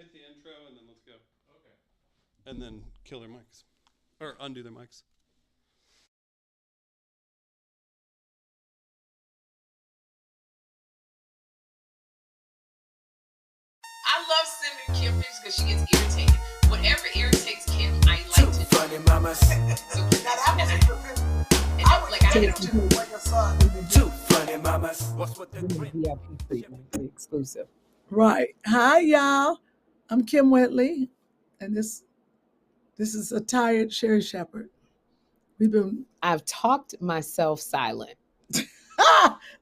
Hit the intro and then let's go. Okay. And then kill their mics. Or undo their mics. I love sending Kym pictures because she gets irritated. Whatever irritates Kym, I like to do. Funny mamas. So I hit him too. Two funny mamas. What's with the VIP treatment, exclusive. Right. Hi, y'all. I'm Kym Whitley, and this is a tired Sherri Shepherd. I've talked myself silent.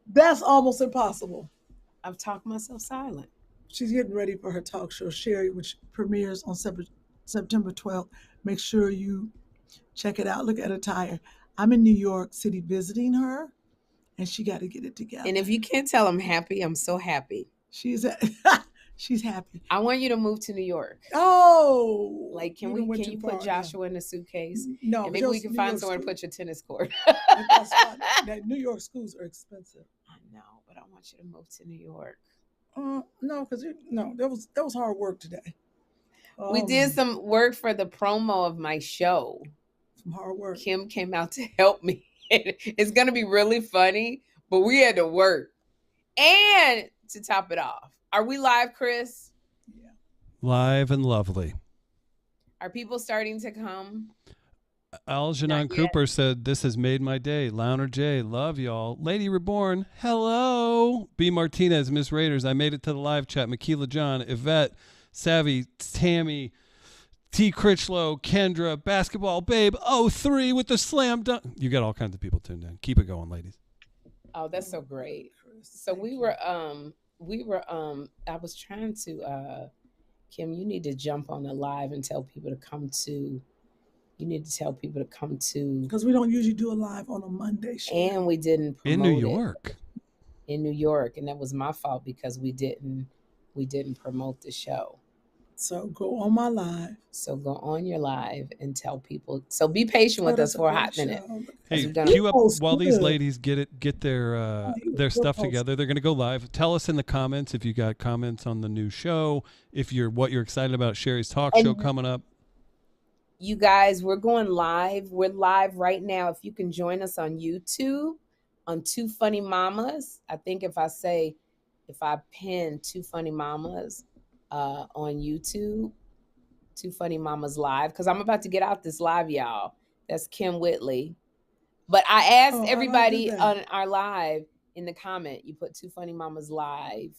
That's almost impossible. I've talked myself silent. She's getting ready for her talk show, Sherri, which premieres on September 12th. Make sure you check it out. Look at her tire. I'm in New York City visiting her, and she got to get it together. And if you can't tell I'm happy, I'm so happy. She's happy. I want you to move to New York. Oh, like can you put Joshua in a suitcase? No, and maybe we can find somewhere to put your tennis court. That New York schools are expensive. I know, but I want you to move to New York. No, because that was hard work today. We did some work for the promo of my show. Some hard work. Kym came out to help me. It's gonna be really funny, but we had to work. And to top it off, are we live, Chris? Yeah. Live and lovely. Are people starting to come? Algernon Cooper said, "This has made my day." Lowner J, love y'all. Lady Reborn, hello. B Martinez, Miss Raiders, I made it to the live chat. Makila John, Yvette, Savvy, Tammy, T. Critchlow, Kendra, Basketball Babe, 03 with the slam dunk. You got all kinds of people tuned in. Keep it going, ladies. Oh, that's so great. So we were I was trying to Kym, you need to jump on the live and tell people to come to. You need to tell people to come to, because we don't usually do a live on a Monday show. And we didn't promote in New York. In New York, and that was my fault because we didn't promote the show. So go on my live. So go on your live and tell people. So be patient with us for a hot minute. Hey, queue up while these ladies get their stuff together. They're gonna go live. Tell us in the comments if you got comments on the new show. If what you're excited about Sherri's talk show coming up. You guys, we're going live. We're live right now. If you can join us on YouTube on Two Funny Mamas. I think if I pin Two Funny Mamas on YouTube, Two Funny Mamas live, because I'm about to get out this live, y'all. That's Kym Whitley. But I asked everybody on our live in the comment, you put Two Funny Mamas live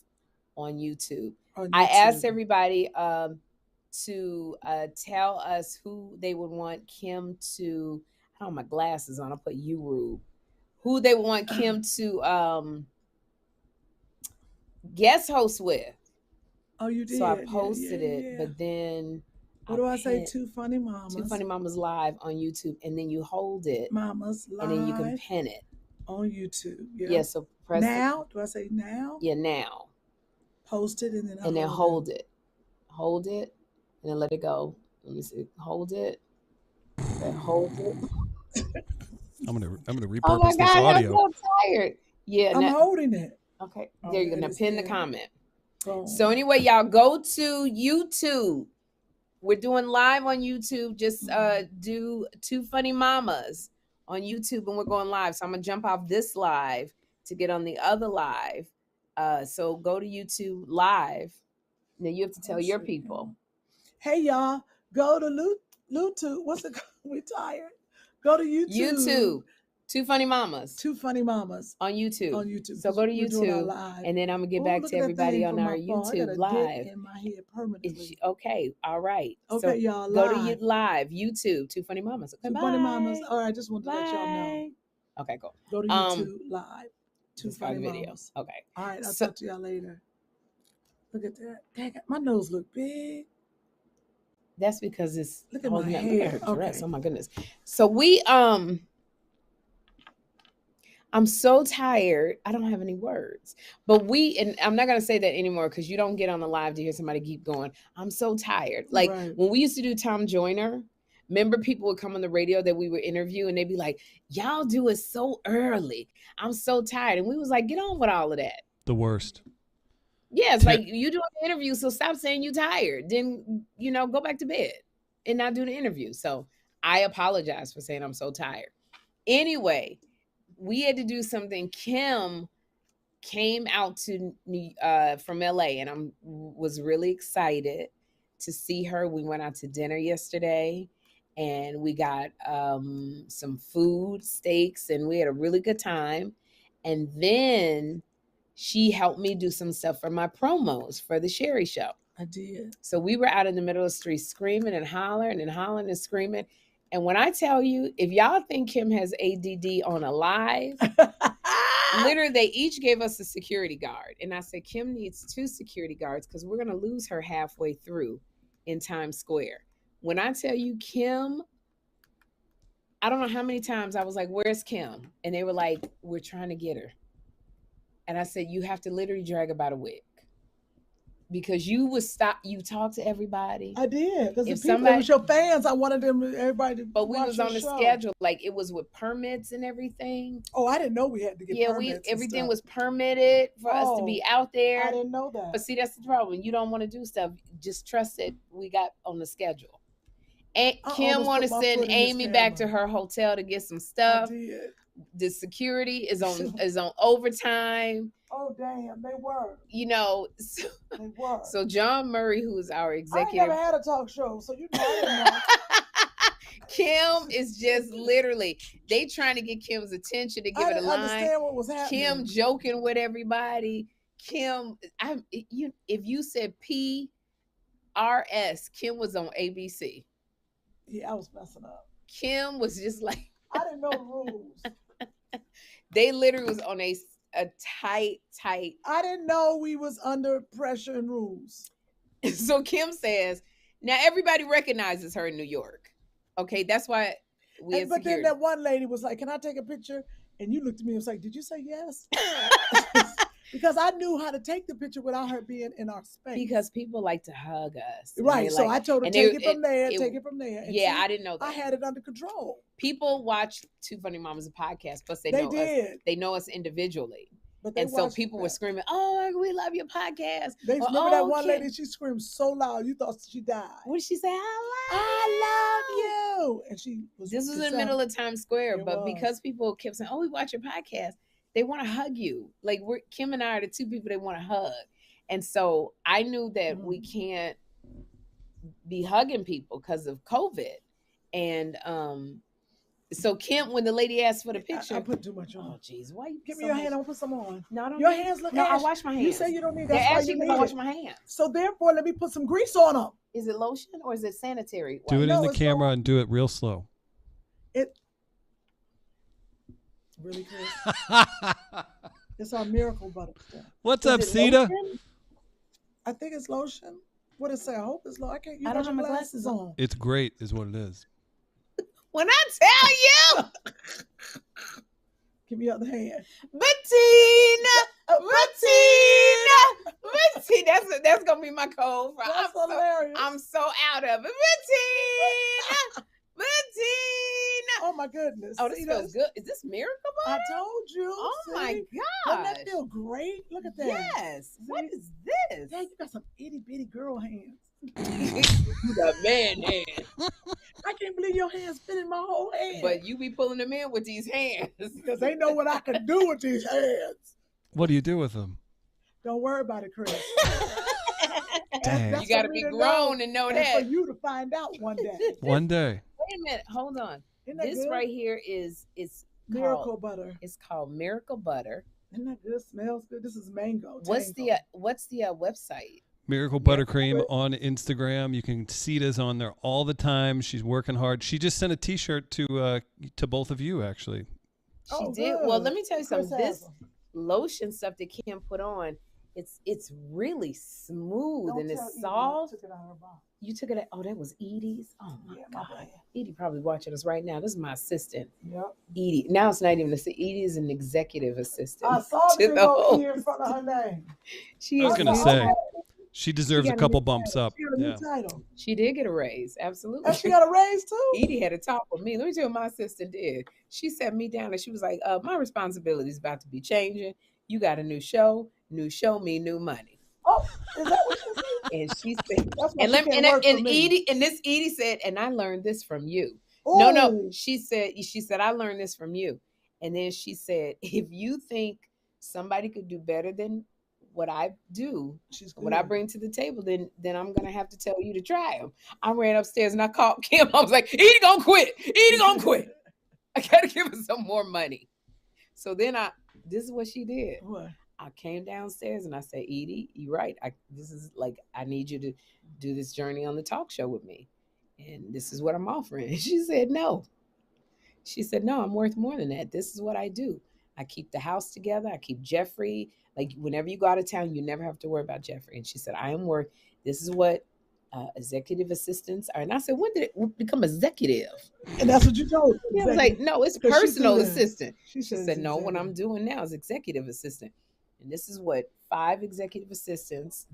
on YouTube. I asked everybody to tell us who they would want Kym to. I don't have my glasses on. I'll put Rube. Who they want Kym to guest host with. Oh, you did. So I posted it, but then what do I say? Two Funny Mamas. Two Funny Mamas live on YouTube, and then you hold it, Mamas live, and then you can pin it on YouTube. Yeah. So press now. Do I say now? Yeah, now. Post it and then hold it. Hold it. And then let it go. Let me see. Hold it. And hold it. I'm gonna repurpose this audio. I'm so tired. Yeah, I'm holding it. Okay, there you go. Now pin the comment. So anyway, y'all go to YouTube. We're doing live on YouTube. Just do Two Funny Mamas on YouTube, and we're going live. So I'm gonna jump off this live to get on the other live. So go to YouTube live. Now you have to tell your people. Hey y'all, go to YouTube. What's it called? We tired. Go to YouTube. YouTube. Two Funny Mamas. Two Funny Mamas. On YouTube. On YouTube. So go to YouTube. And then I'm going to get back to everybody on our YouTube live. In my head permanently. Okay. All right. Okay, so y'all. Go to live. YouTube. Two Funny Mamas. Okay, Two Funny Mamas. All right. I just wanted to let y'all know. Okay, cool. Go to YouTube live. Two Funny Mamas. Okay. All right. I'll talk to y'all later. Look at that. Dang, my nose look big. That's because it's look at my hair. Look at her dress. Okay. Oh my goodness. So we I'm so tired. I don't have any words. But and I'm not gonna say that anymore because you don't get on the live to hear somebody keep going. I'm so tired. Like when we used to do Tom Joyner, remember people would come on the radio that we would interview and they'd be like, y'all do it so early. I'm so tired. And we was like, get on with all of that. The worst. Yeah, it's like you doing the interview, so stop saying you tired. Then, go back to bed and not do the interview. So I apologize for saying I'm so tired. Anyway, we had to do something. Kym came out to from LA, and I was really excited to see her. We went out to dinner yesterday, and we got some food, steaks, and we had a really good time. And then she helped me do some stuff for my promos for the Sherri Show. I did. So we were out in the middle of the street screaming and hollering and screaming. And when I tell you, if y'all think Kym has ADD on a live, literally they each gave us a security guard. And I said, Kym needs 2 security guards because we're going to lose her halfway through in Times Square. When I tell you Kym, I don't know how many times I was like, where's Kym? And they were like, we're trying to get her. And I said, you have to literally drag her by the wig. Because you would stop, you talk to everybody. I did. Because if somebody was your fans, I wanted everybody to But we watch was on the show. schedule. Like it was with permits and everything. Oh, I didn't know we had to get permits. Yeah, everything was permitted for us to be out there. I didn't know that. But see, that's the problem. You don't want to do stuff. Just trust that we got on the schedule. And Kym want to send Amy back to her hotel to get some stuff. I did. The security is on overtime. Oh damn, they were. They were. So John Murray, who is our executive, I ain't never had a talk show, so I didn't know. Kym is just literally they trying to get Kym's attention to give it a line. I didn't understand what was happening. Kym joking with everybody. Kym, if you said PRS, Kym was on ABC. Yeah, I was messing up. Kym was just like I didn't know the rules. They literally was on a tight. I didn't know we was under pressure and rules. So Kym says, now everybody recognizes her in New York. Okay, that's why we had But security. then that one lady was like, can I take a picture? And you looked at me and was like, did you say yes? Because I knew how to take the picture without her being in our space. Because people like to hug us. Right. So I told her, take it from there, take it from there. And yeah, I didn't know that. I had it under control. People watch Two Funny Mamas a podcast, plus they know us. They know us individually. And so people were screaming, oh, we love your podcast. Remember that one lady, she screamed so loud, you thought she died. What did she say? I love you. And this was in the middle of Times Square, but because people kept saying, oh, we watch your podcast, they want to hug you. Like Kym and I are the 2 people they want to hug. And so I knew that we can't be hugging people because of COVID. And so Kym, when the lady asked for the picture, I put too much on. Oh, jeez, why you give me your hand? I'll put some on. No, I don't. Your hands look. No, I wash my hands. You say you don't need that. They're asking me to wash my hands. So therefore, let me put some grease on them. Is it lotion or is it sanitary? Do it in the camera and do it real slow. Really, Chris? It's our miracle butter stuff. What's up, Sita? I think it's lotion. What does it say? I hope it's lotion. I can't. I don't have my glasses on. It's great, is what it is. When I tell you, give me the other hand. Bettina. That's gonna be my code. That's hilarious. I'm so out of it. Bettina. Oh my goodness. Oh, this feels good. Is this miracle butter? I told you. Oh my gosh. Doesn't that feel great? Look at that. Yes. See? What is this? Yeah, you got some itty bitty girl hands. You got man hands. I can't believe your hands fit in my whole hand. But you be pulling them in with these hands. Because they know what I can do with these hands. What do you do with them? Don't worry about it, Chris. Dang. You got to be grown and know that. For you to find out one day. One day. Wait a minute. Hold on. This good? Right here is Miracle Butter. It's called Miracle Butter. Isn't that good? Smells good. This is mango. What's the website? Miracle Buttercream on Instagram. You can see this on there all the time. She's working hard. She just sent a T-shirt to both of you, actually. She did. Good. Well, let me tell you something. This lotion stuff that Kym put on, it's really smooth and it's soft. You took it at, oh, that was Edie's. Oh my God. Edie probably watching us right now. This is my assistant. Yep. Edie. Now it's not even Edie is an executive assistant. I saw the here in front of her name. I was gonna say she deserves a couple bumps up. She got a new title. She did get a raise, absolutely. And she got a raise too. Edie had a talk with me. Let me tell you what my assistant did. She sat me down and she was like, my responsibility is about to be changing. You got a new show mean new money. Is that what you said? And she said, That's why and she let can't work for and me. Edie said, and I learned this from you. No, Ooh. she said, I learned this from you. And then she said, if you think somebody could do better than what I do, what I bring to the table, then I'm gonna have to tell you to try them. I ran upstairs and I called Kym. I was like, Edie gonna quit. Edie gonna quit. I gotta give her some more money. So then this is what she did. What? I came downstairs and I said, Edie, you're right. I need you to do this journey on the talk show with me. And this is what I'm offering. And she said, no. She said, no, I'm worth more than that. This is what I do. I keep the house together. I keep Jeffrey. Like, whenever you go out of town, you never have to worry about Jeffrey. And she said, this is what executive assistants are. And I said, when did it become executive? And that's what you told her. I was like, no, it's personal assistant. She said, no, what I'm doing now is executive assistant. And this is what 5 executive assistants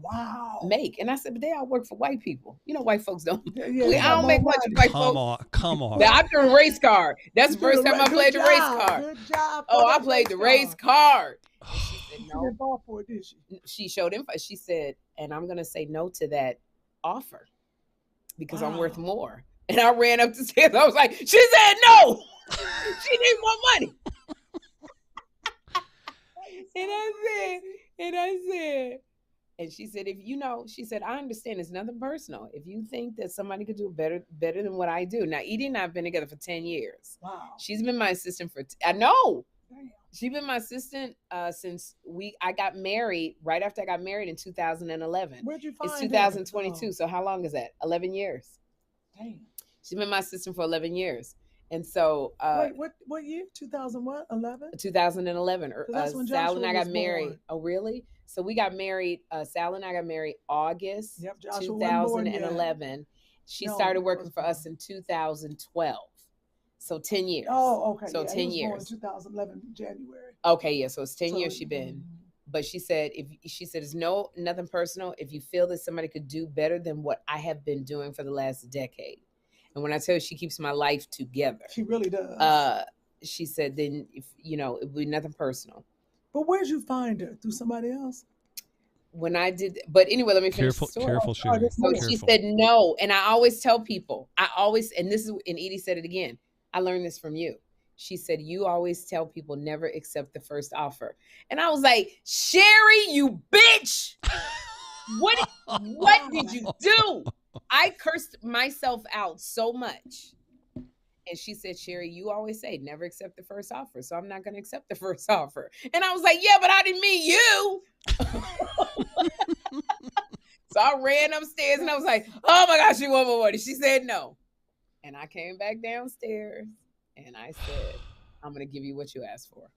make. And I said, but they all work for white people. You know, white folks don't. I don't make much of white folks. Come on. Now, I threw a race card. That's the first time I played the race card. Good job. Oh, I played the race card. And she said, no. She didn't fall for it, did she? She showed info. She said, and I'm going to say no to that offer because I'm worth more. And I ran up the stairs. I was like, she said no. She needs more money. And she said, she said, I understand it's nothing personal. If you think that somebody could do better than what I do. Now, Edie and I have been together for 10 years. Wow. She's been my assistant I know. Damn. She's been my assistant since I got married, right after I got married in 2011. Where'd you find It's 2022. So how long is that? 11 years. Damn. She's been my assistant for 11 years. And so, wait, what year? 2011? 2011. That's when Sal and I got was married. born. Oh, really? So we got married. Sal and I got married August 2011. She started working for us in 2012. So 10 years. Oh, okay. So 10 years. Born in 2011 January. Okay, yeah. So it's 10 years she been. But she said, it's nothing personal. If you feel that somebody could do better than what I have been doing for the last decade. And when I tell you she keeps my life together. She really does. She said, then, it would be nothing personal. But where'd you find her? Through somebody else? When I did, but anyway, let me finish the story. Careful, Sherri. So she said no. And I always tell people, and Edie said it again. I learned this from you. She said, you always tell people never accept the first offer. And I was like, Sherri, you bitch. What did you do? I cursed myself out so much. And she said, Sherri, you always say never accept the first offer. So I'm not going to accept the first offer. And I was like, yeah, but I didn't mean you. So I ran upstairs and I was like, oh my gosh, she want more money. She said no. And I came back downstairs and I said, I'm going to give you what you asked for.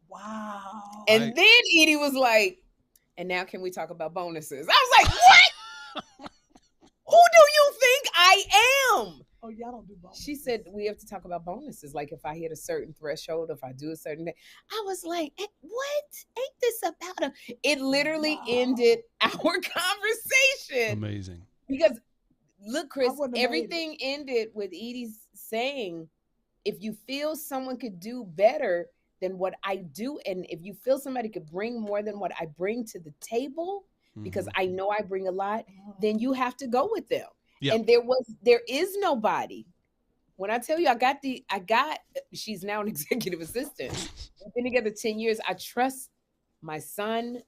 Wow. And then Edie was like, and now can we talk about bonuses? I was like, what? Who do you think I am? Oh, y'all don't do bonuses. She said, we have to talk about bonuses. Like if I hit a certain threshold, if I do a certain thing. I was like, what? Ain't this about It literally ended our conversation. Amazing. Because look, Chris, everything ended with Edie saying, if you feel someone could do better than what I do, and if you feel somebody could bring more than what I bring to the table, because I know I bring a lot, then you have to go with them. Yep. And there is nobody. When I tell you, she's now an executive assistant. We've been together 10 years. I trust my son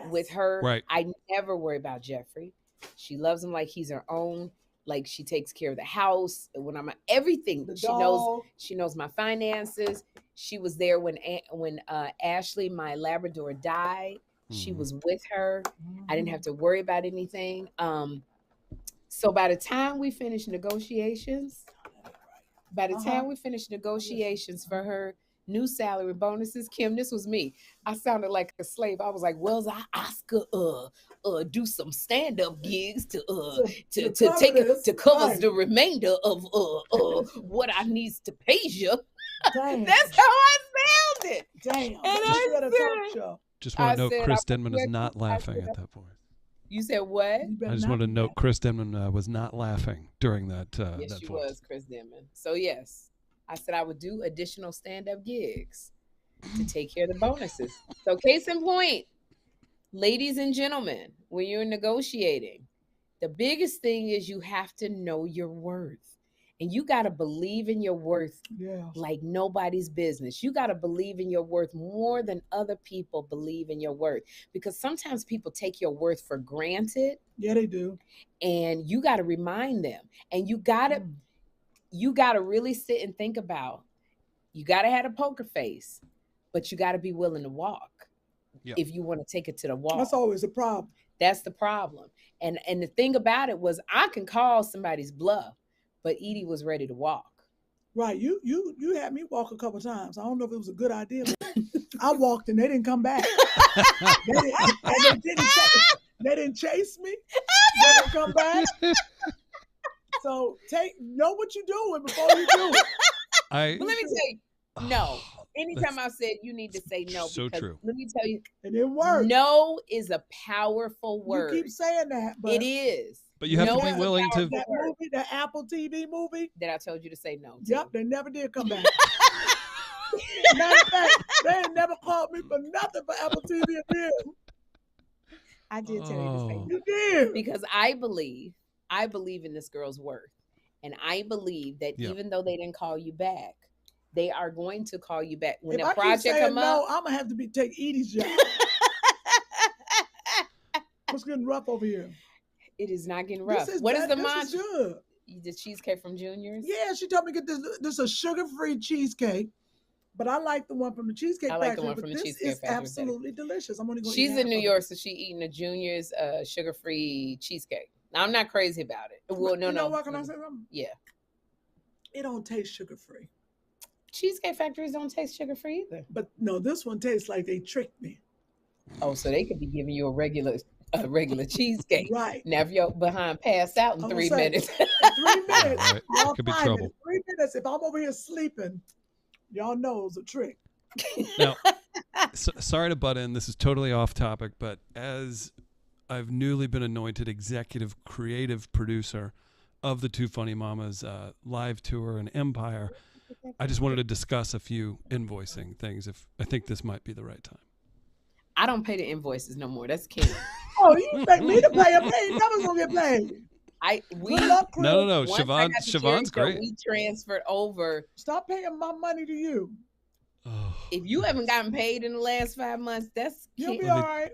with her. Right. I never worry about Jeffrey. She loves him like he's her own. Like she takes care of the house. When I'm everything, she knows my finances. She was there when Ashley, my Labrador, died. She was with her. I didn't have to worry about anything. So by the time we finished negotiations, for her new salary bonuses, Kym, this was me. I sounded like a slave. I was like, well, I Oscar do some stand-up gigs to cover the remainder of what I needs to pay you. That's how I sounded. Damn. And I said, talk show. Just want to note Chris Denman is not laughing at that point. You said what? I just want to note Chris Denman was not laughing during that. Yes, she was, Chris Denman. So yes, I said I would do additional stand-up gigs to take care of the bonuses. So case in point, Ladies and gentlemen, when you're negotiating, the biggest thing is you have to know your worth. And you got to believe in your worth like nobody's business. You got to believe in your worth more than other people believe in your worth. Because sometimes people take your worth for granted. Yeah, they do. And you got to remind them. And you got to really sit and think about, you got to have a poker face, but you got to be willing to walk if you want to take it to the wall. That's always a problem. That's the problem. And the thing about it was, I can call somebody's bluff, but Edie was ready to walk. Right. You had me walk a couple of times. I don't know if it was a good idea, but I walked and they didn't come back. They didn't chase me. They didn't come back. So know what you're doing before you do it. But let me tell you, no. Anytime I said you need to say no. So true. Let me tell you. It didn't work. No is a powerful word. You keep saying that, but it is. But you have to be willing to. That movie, the Apple TV movie that I told you to say no to. Yep, they never did come back. Matter of fact, they ain't never called me for nothing for Apple TV again. I did tell you to say no. You did. Because I believe in this girl's worth. And I believe that even though they didn't call you back, they are going to call you back. When the project come up, I'm going to have to take Edie's job. What's getting rough over here? It is not getting rough. What is the mantra? Good. The cheesecake from Junior's? Yeah, she told me to get this a sugar-free cheesecake. But I like the one from the Cheesecake Factory. I like the one from the Cheesecake Factory. It's absolutely delicious. I'm only going. She's in New York, so she's eating a Junior's sugar-free cheesecake. Now, I'm not crazy about it. Well, no. What can I say? Yeah. It don't taste sugar-free. Cheesecake Factories don't taste sugar-free either. But no, this one tastes like they tricked me. Oh, so they could be giving you a regular cheesecake. Right. Now, if you're behind passed out in 3 minutes. 3 minutes. Right. Y'all Could be trouble. 3 minutes. If I'm over here sleeping, y'all know it's a trick. Now, sorry to butt in. This is totally off topic, but as I've newly been anointed executive creative producer of the Two Funny Mamas live tour and Empire, I just wanted to discuss a few invoicing things. If I think this might be the right time. I don't pay the invoices no more. That's Kym. Oh, you expect me to pay him? He never gonna get paid. No. Siobhan's great. We transferred over. Stop paying my money to you. Oh. If you haven't gotten paid in the last 5 months, that's you'll be all right.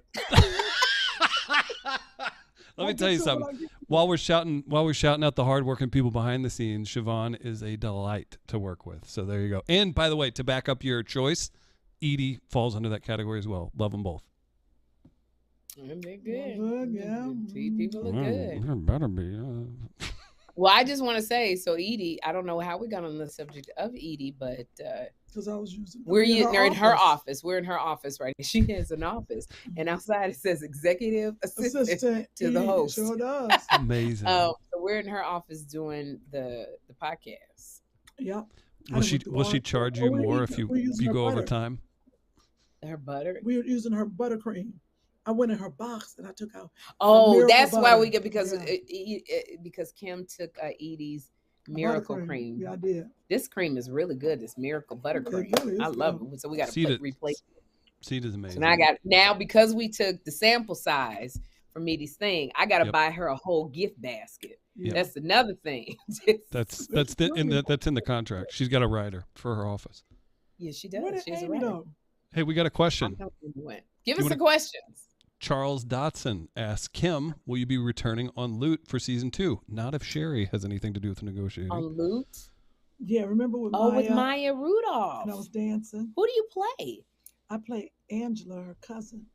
Let me tell you something. While we're shouting out the hardworking people behind the scenes, Siobhan is a delight to work with. So there you go. And by the way, to back up your choice, Edie falls under that category as well. Love them both. They're good. Yeah. People are good. There better be. Well, I just want to say, so Edie, I don't know how we got on the subject of Edie, but because I was using. We're in her office. We're in her office right now. She has an office, and outside it says executive assistant to the host. Sure does. Amazing. So we're in her office doing the podcast. Yep. Will she charge you more if you go over time? Her butter. We were using her buttercream. I went in her box and I took out. Oh, that's why we get because Kym took Edie's Miracle Cream. Yeah, I did. This cream is really good. This Miracle Buttercream. Really I love it. So we got to replace. Seed is amazing. So now because we took the sample size from Edie's thing, I got to buy her a whole gift basket. Yep. That's another thing. that's in the contract. She's got a writer for her office. Yeah, she does. She's a writer. Hey, we got a question. Give us the questions. Charles Dotson asks, Kym, will you be returning on Loot for season 2? Not if Sherri has anything to do with the negotiating. On Loot? Yeah, remember with Maya Rudolph. And I was dancing. Who do you play? I play Angela, her cousin.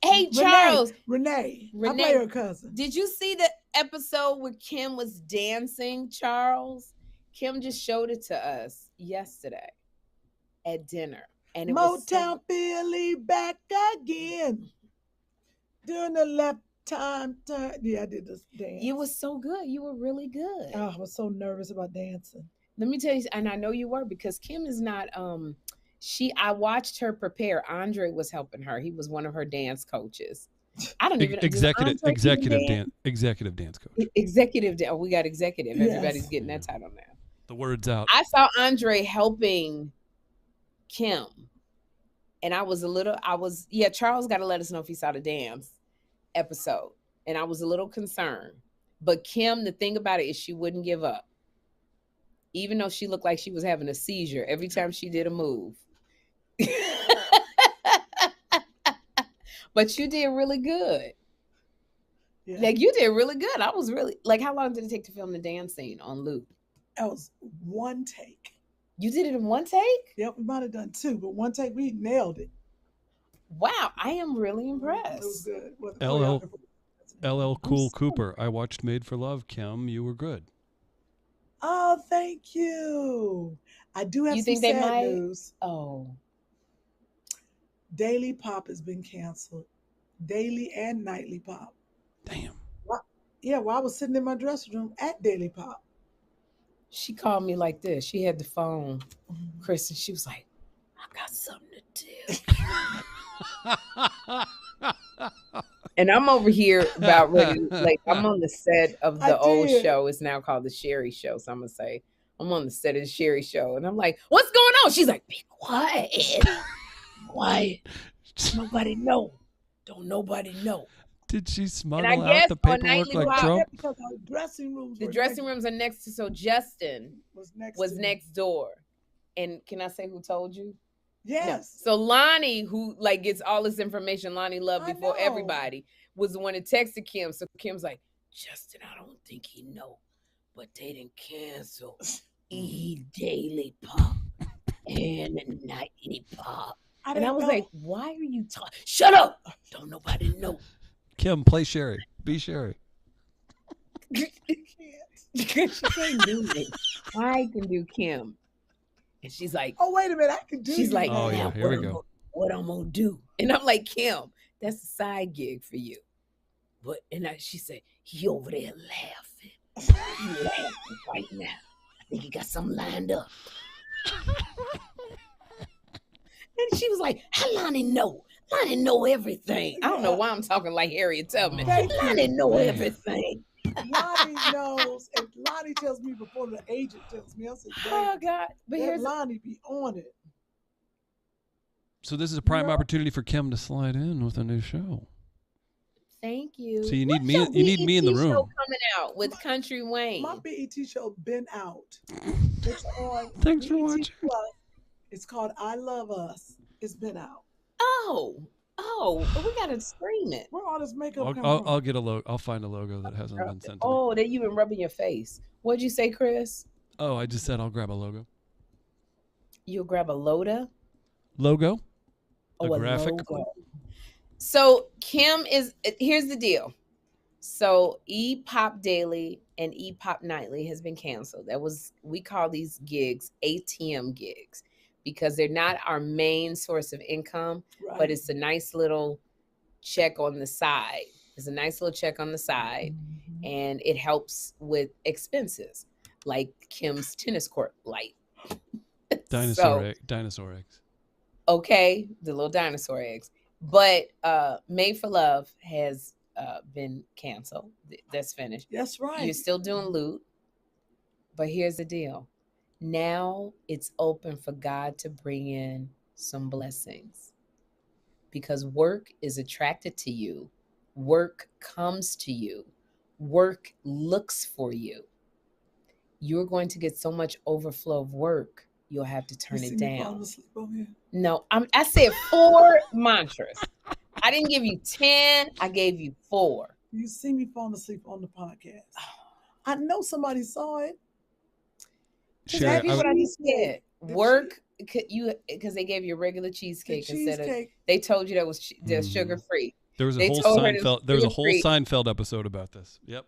Hey, Charles. Renee. I play her cousin. Did you see the episode where Kym was dancing, Charles? Kym just showed it to us yesterday at dinner. And Motown Billy back again. Doing the left time turn. Yeah, I did this dance. You were so good. You were really good. Oh, I was so nervous about dancing. Let me tell you, and I know you were because Kym is not. I watched her prepare. Andre was helping her. He was one of her dance coaches. I don't even executive dance coach. Executive. Oh, we got executive. Yes. Everybody's getting that title now. The word's out. I saw Andre helping Kym, And Charles got to let us know if he saw the dance episode. And I was a little concerned. But Kym, the thing about it is she wouldn't give up. Even though she looked like she was having a seizure every time she did a move. But you did really good. Yeah. Like, you did really good. I was really, like, how long did it take to film the dance scene on loop? That was one take. You did it in one take? Yep, we might have done two, but one take, we nailed it. Wow, I am really impressed. It was good. LL Cool Cooper. I watched Made for Love, Kym. You were good. Oh, thank you. I do have some sad news. Oh. Daily Pop has been canceled. Daily and Nightly Pop. Damn. While I was sitting in my dressing room at Daily Pop. She called me like this. She had the phone, Chris, and she was like, I got something to do. And I'm over here about ready. Like, I'm on the set of the old show. It's now called the Sherri Show. So I'm going to say, I'm on the set of the Sherri Show. And I'm like, what's going on? She's like, be quiet. Quiet. Nobody know. Don't nobody know. Did she smuggle out the paperwork like Trump? Because our dressing rooms are next to, so Justin was next door. And can I say who told you? Yes. No. So Lonnie, who like gets all this information, Lonnie Love before everybody, was the one that texted Kym. So Kym's like, Justin, I don't think he know, but they didn't cancel Daily Pop and Nightly Pop. And I was like, why are you talking? Shut up! Don't nobody know. Kym, play Sherri. Be Sherri. She can't do it. I can do Kym. And she's like, oh, wait a minute, I can do it. She's like, oh, yeah, here we go. What I'm going to do. And I'm like, Kym, that's a side gig for you. But, she said, he over there laughing. He laughing right now. I think he got something lined up. And she was like, how Lonnie know? Lonnie know everything. I don't know why I'm talking like Harriet Tubman. Lonnie know everything. Lonnie knows, and Lonnie tells me before the agent tells me. I said, oh, God. But here's Lonnie be on it. So this is a prime opportunity for Kym to slide in with a new show. Thank you. So you need me. You need me in the room. Show coming out with Country Wayne. My BET show been out. It's on. Thanks for BET watching. Plus. It's called I Love Us. It's been out. Oh, we gotta stream it. Where all this makeup come from? I'll get a logo. I'll find a logo that hasn't been sent to me. Oh, that you've been rubbing your face. What'd you say, Chris? Oh, I just said I'll grab a logo. You'll grab a Loda? Logo? Oh, a graphic? Logo. So here's the deal. So E-Pop Daily and E-Pop Nightly has been canceled. We call these gigs ATM gigs because they're not our main source of income, but it's a nice little check on the side. It's a nice little check on the side, and it helps with expenses like Kym's tennis court light. Dinosaur eggs. Okay, the little dinosaur eggs. But Made for Love has been canceled. That's finished. That's right. You're still doing Loot. But here's the deal. Now it's open for God to bring in some blessings. Because work is attracted to you. Work comes to you. Work looks for you. You're going to get so much overflow of work, you'll have to turn it down. No, I said 4 mantras. I didn't give you 10. I gave you 4. You see me falling asleep on the podcast. I know somebody saw it. Sherri, what I just said. Work, because they gave you a regular cheesecake instead of. They told you that was sugar free. There was a whole Seinfeld. There was a whole Seinfeld episode about this. Yep.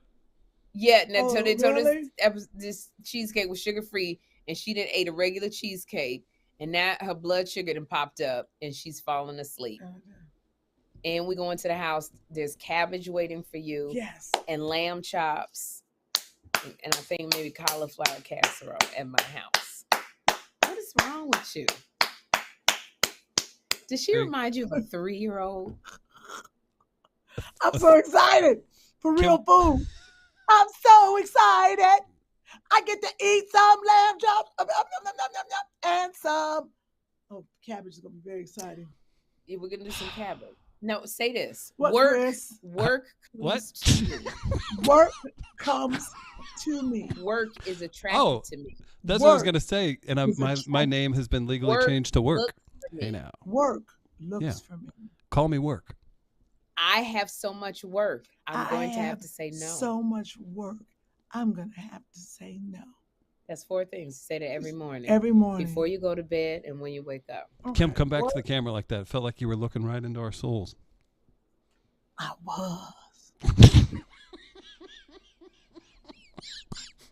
Yeah, so they told us this cheesecake was sugar free, and she didn't ate a regular cheesecake, and now her blood sugar done popped up, and she's falling asleep. And we go into the house. There's cabbage waiting for you. Yes. And lamb chops, and I think maybe cauliflower casserole at my house. What is wrong with you? Does she remind you of a 3-year-old? I'm so excited for real food. I'm so excited. I get to eat some lamb chops and some. Oh, cabbage is going to be very exciting. We're gonna do some cabbage. No, say this. What, Work. Chris? Work What? comes to me. Work comes to me. Work is attracted Oh. to me. That's what I was Work gonna say, and is my attractive. name has been legally Work changed to work. looks for me. Hey now, Work looks Yeah. for me. call me work. I have so much work. I'm going to have have to say no. So much work. I'm going to have to say no. That's 4 things. Say that every morning. Every morning. Before you go to bed and when you wake up. Kym, come back to the camera like that. It felt like you were looking right into our souls. I was.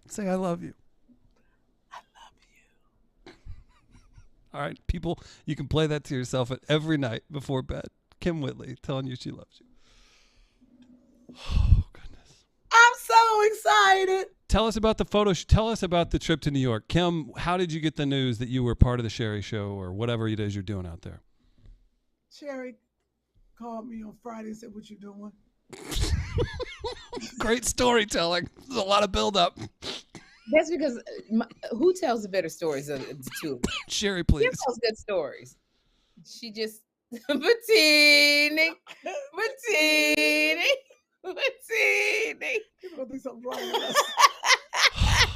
Say I love you. I love you. All right, people, you can play that to yourself at every night before bed. Kym Whitley telling you she loves you. Oh, goodness. I'm so excited. Tell us about the photo. Tell us about the trip to New York. Kym, how did you get the news that you were part of the Sherri Show or whatever it is you're doing out there? Sherri called me on Friday and said, "What you doing?" Great storytelling. There's a lot of buildup. That's because who tells the better stories of the two of them? Sherri, Kim please. tells good stories. She just Bettini. People don't think something's wrong with us.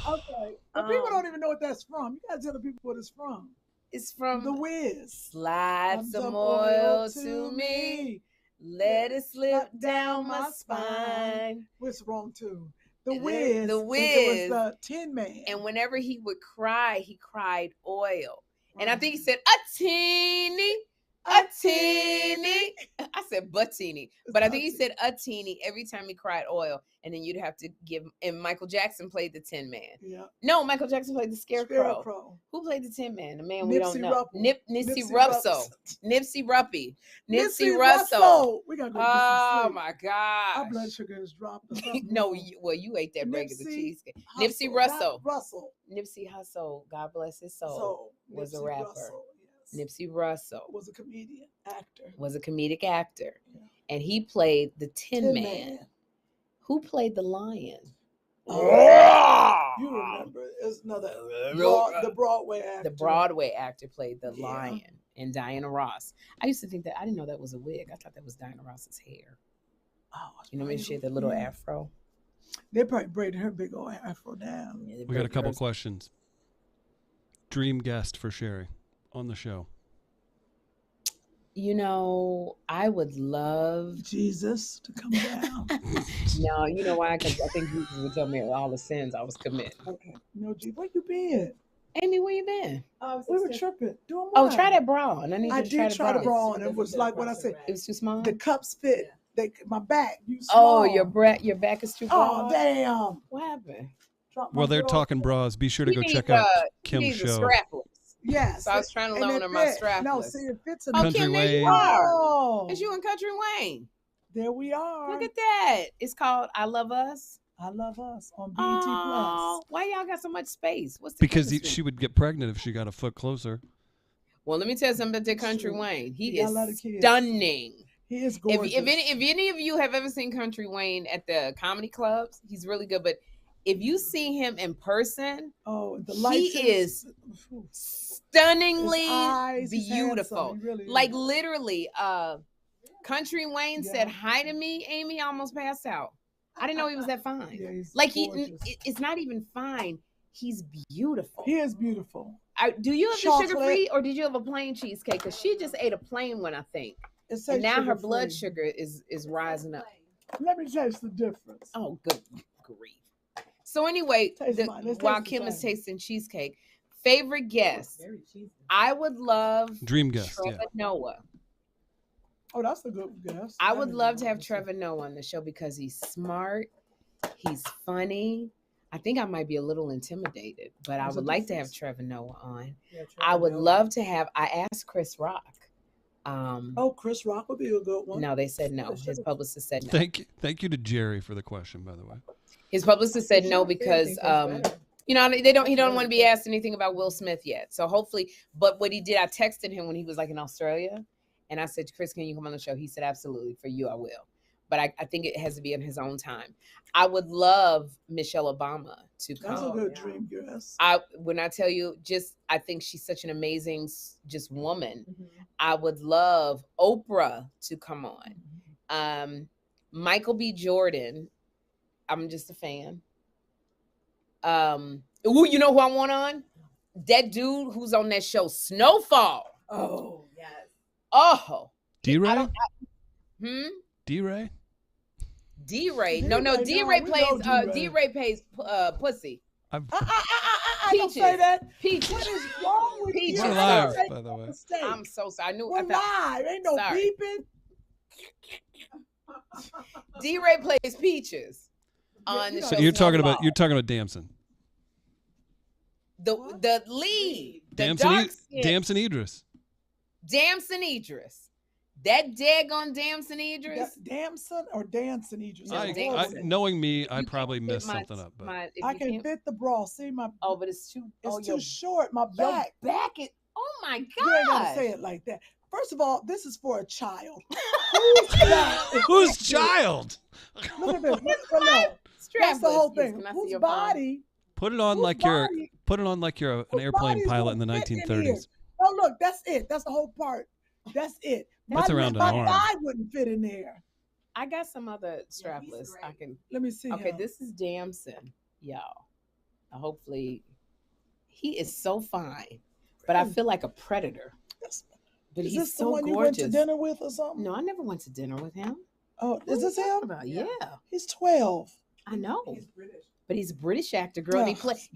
Okay. But people don't even know what that's from. You gotta tell the people what it's from. It's from The Wiz. Slide some oil to me. Let it slip down my spine. What's wrong too? The The Wiz. Wiz. It was the Tin Man. And whenever he would cry, he cried oil. And I Right. think he said, a teeny. I said buttini, but I think he said a teeny every time he cried oil. And then you'd have to give, and Michael Jackson played the Tin Man. Yeah. No, Michael Jackson played the Scarecrow. Scarecrow. Who played the Tin Man? The man we don't Nipsey know. Russell. Nipsey Russell. Nipsey Ruppy. Nipsey Nipsey Russell. We gotta go get some Oh sleep. my Our gosh. blood sugar has dropped. or something No, wrong. you ate that regular Nipsey cheesecake. Hussle, Nipsey not Russell. Russell. Nipsey Hussle, God bless his soul, So was a Nipsey rapper. Russell, yes. Nipsey Russell was a comedian, actor. was a comedic actor, Yeah. and he played the Tin Tin Man. Man. Who played the Lion? You remember? It's another the Broadway actor. The Broadway actor played the Yeah. Lion, and Diana Ross. I used to think that I didn't know that was a wig. I thought that was Diana Ross's hair. Oh, You know when she had the little yeah. afro. They probably braided her big old afro down. Yeah, they We got a braided couple hers. questions. Dream guest for Sherri on the show. You know, I would love. Jesus to come down. No, you know why? Because I think Jesus would tell me all the sins I was committing. Okay. No, G, where you been? Amy, where you been? We were tripping. Doing Oh, what? try that bra on. I need I you to did try the bra. bra on. It was like what I said. It was too small. The cups fit. My back. You Oh, small. your back is too Oh, broad. damn. What happened? Dropped my Well, they're girl- talking bras. Be sure to He go needs, check out he Kym's needs a show. strapless. Yes. So I was trying to and loan it her my fit. No, strapless. see, it fits in Oh, the Country Kym, there you Wayne. are. Oh, It's you and Country Wayne. there we are. Look at that. It's called I Love Us. I Love Us on BET Oh, Plus. why y'all got so much space? What's the Because chemistry? she would get pregnant if she got a foot closer. Well, let me tell you something about the Country True. Wayne. He Yeah, I love the is kids. stunning. He is If, gorgeous. if any of you have ever seen Country Wayne at the comedy clubs, he's really good. But if you see him in person, oh, the he lights. is Ooh. stunningly His eyes, he's beautiful. handsome. He really Like is. literally, Country Wayne Yeah. said hi to me. Amy almost passed out. I didn't know he was that fine. Yeah, he's Like gorgeous. it's not even fine. He's beautiful. He is beautiful. Do you have the Chocolate. sugar free or did you have a plain cheesecake? Because she just ate a plain one, I think. It And says now her blood sugar-free. sugar is rising up. Let me taste the difference. Oh, good grief. So anyway, Taste mine. Let's while taste the Kym is same. tasting cheesecake, favorite guest, I would love Dream guest, Trevor yeah. Noah. Oh, that's a good guess. I would didn't love know to have that. Trevor Noah on the show because he's smart, he's funny. I think I might be a little intimidated, but I There's a would like to have difference. Trevor Noah on. Yeah, I Trevor would Noah. love to have. I asked Chris Rock. Oh, Chris Rock would be a good one. No, they said no. They His should've- publicist said no. Thank you to Jerry for the question, by the way. His publicist said They no should've because think that's better. you know he don't want to be asked anything about Will Smith yet. So hopefully, but what he did, I texted him when he was like in Australia, and I said, Chris, can you come on the show? He said, absolutely, for you, I will. but I think it has to be in his own time. I would love Michelle Obama to come. That's a good dream, yes. When I tell you, I think she's such an amazing just woman. I would love Oprah to come on. Michael B. Jordan, I'm just a fan. You know who I want on? That dude who's on that show, Snowfall. Oh, yes. Oh. D-Ray? D-Ray? D-Ray. No, D-Ray plays pussy. I don't say that. Peaches. What is wrong with Peaches. you? We're live, by the way. I'm so sorry. We're live. Ain't no beeping. D-Ray plays Peaches on the show. So you're talking about Damson. The lead. Damson Idris. Damson Idris. That daggone Damson Idris. Damson or Danson Idris? Knowing me, I probably messed something up. But I can fit the bra. See my. Oh, but it's too. It's too short. My back. Your back is. Oh my God. You ain't gotta say it like that. First of all, this is for a child. Whose child? Look at this. That's the whole thing. Whose body? Put it on like you're an airplane pilot in the 1930s. Oh, look, that's it. That's the whole part. That's it. That's around an arm. My thigh wouldn't fit in there. I got some other strapless. I can. Let me see. Okay, this is Damson, y'all. Hopefully, he is so fine, but I feel like a predator. But is he's this so the one gorgeous. You went to dinner with or something? No, I never went to dinner with him. Oh, is this him? Yeah. He's 12. I know. He's British. But he's a British actor, girl. He plays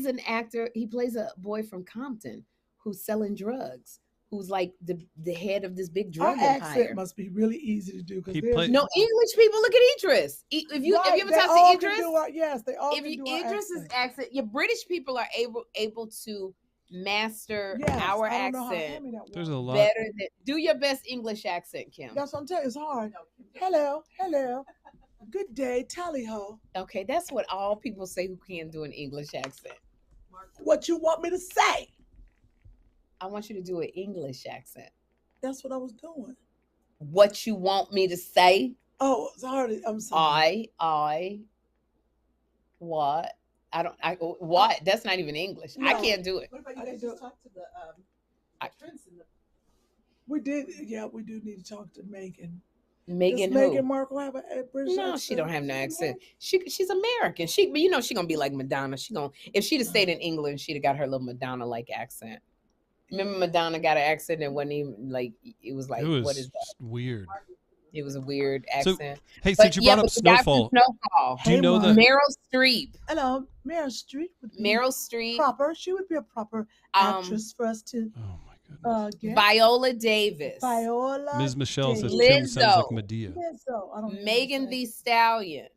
an actor. He plays a boy from Compton who's selling drugs. Who's like the head of this big drug empire. Accent must be really easy to do because no English people. Look at Idris. If you ever talk to Idris, they all. If Idris's accent, your British people are able to master our accent. There's a lot better than do your best English accent, Kym. That's what I'm telling you. It's hard. Hello. Good day, tally ho. Okay, that's what all people say who can't do an English accent. What you want me to say? I want you to do an English accent. That's what I was doing. What you want me to say? Oh, sorry. I'm sorry. What? What? That's not even English. No. I can't do it. What about you guys just talk to the Prince and the... We did. Yeah, we do need to talk to Meghan. Meghan who? Meghan Markle have a British accent? No, she don't have no accent. She's American. But you know she gonna be like Madonna. If she'd have stayed in England, she'd have got her little Madonna-like accent. Remember Madonna got an accent and wasn't even like it was what is that? Weird. It was a weird accent. So, hey, since you brought up Snowfall, do you know that Meryl Streep? Hello, Meryl Streep. Meryl Streep. Proper. She would be a proper actress for us to. Oh my goodness. Viola Davis. Ms. Michelle says Kym sounds like Medea. Lizzo. Megan Thee Stallion.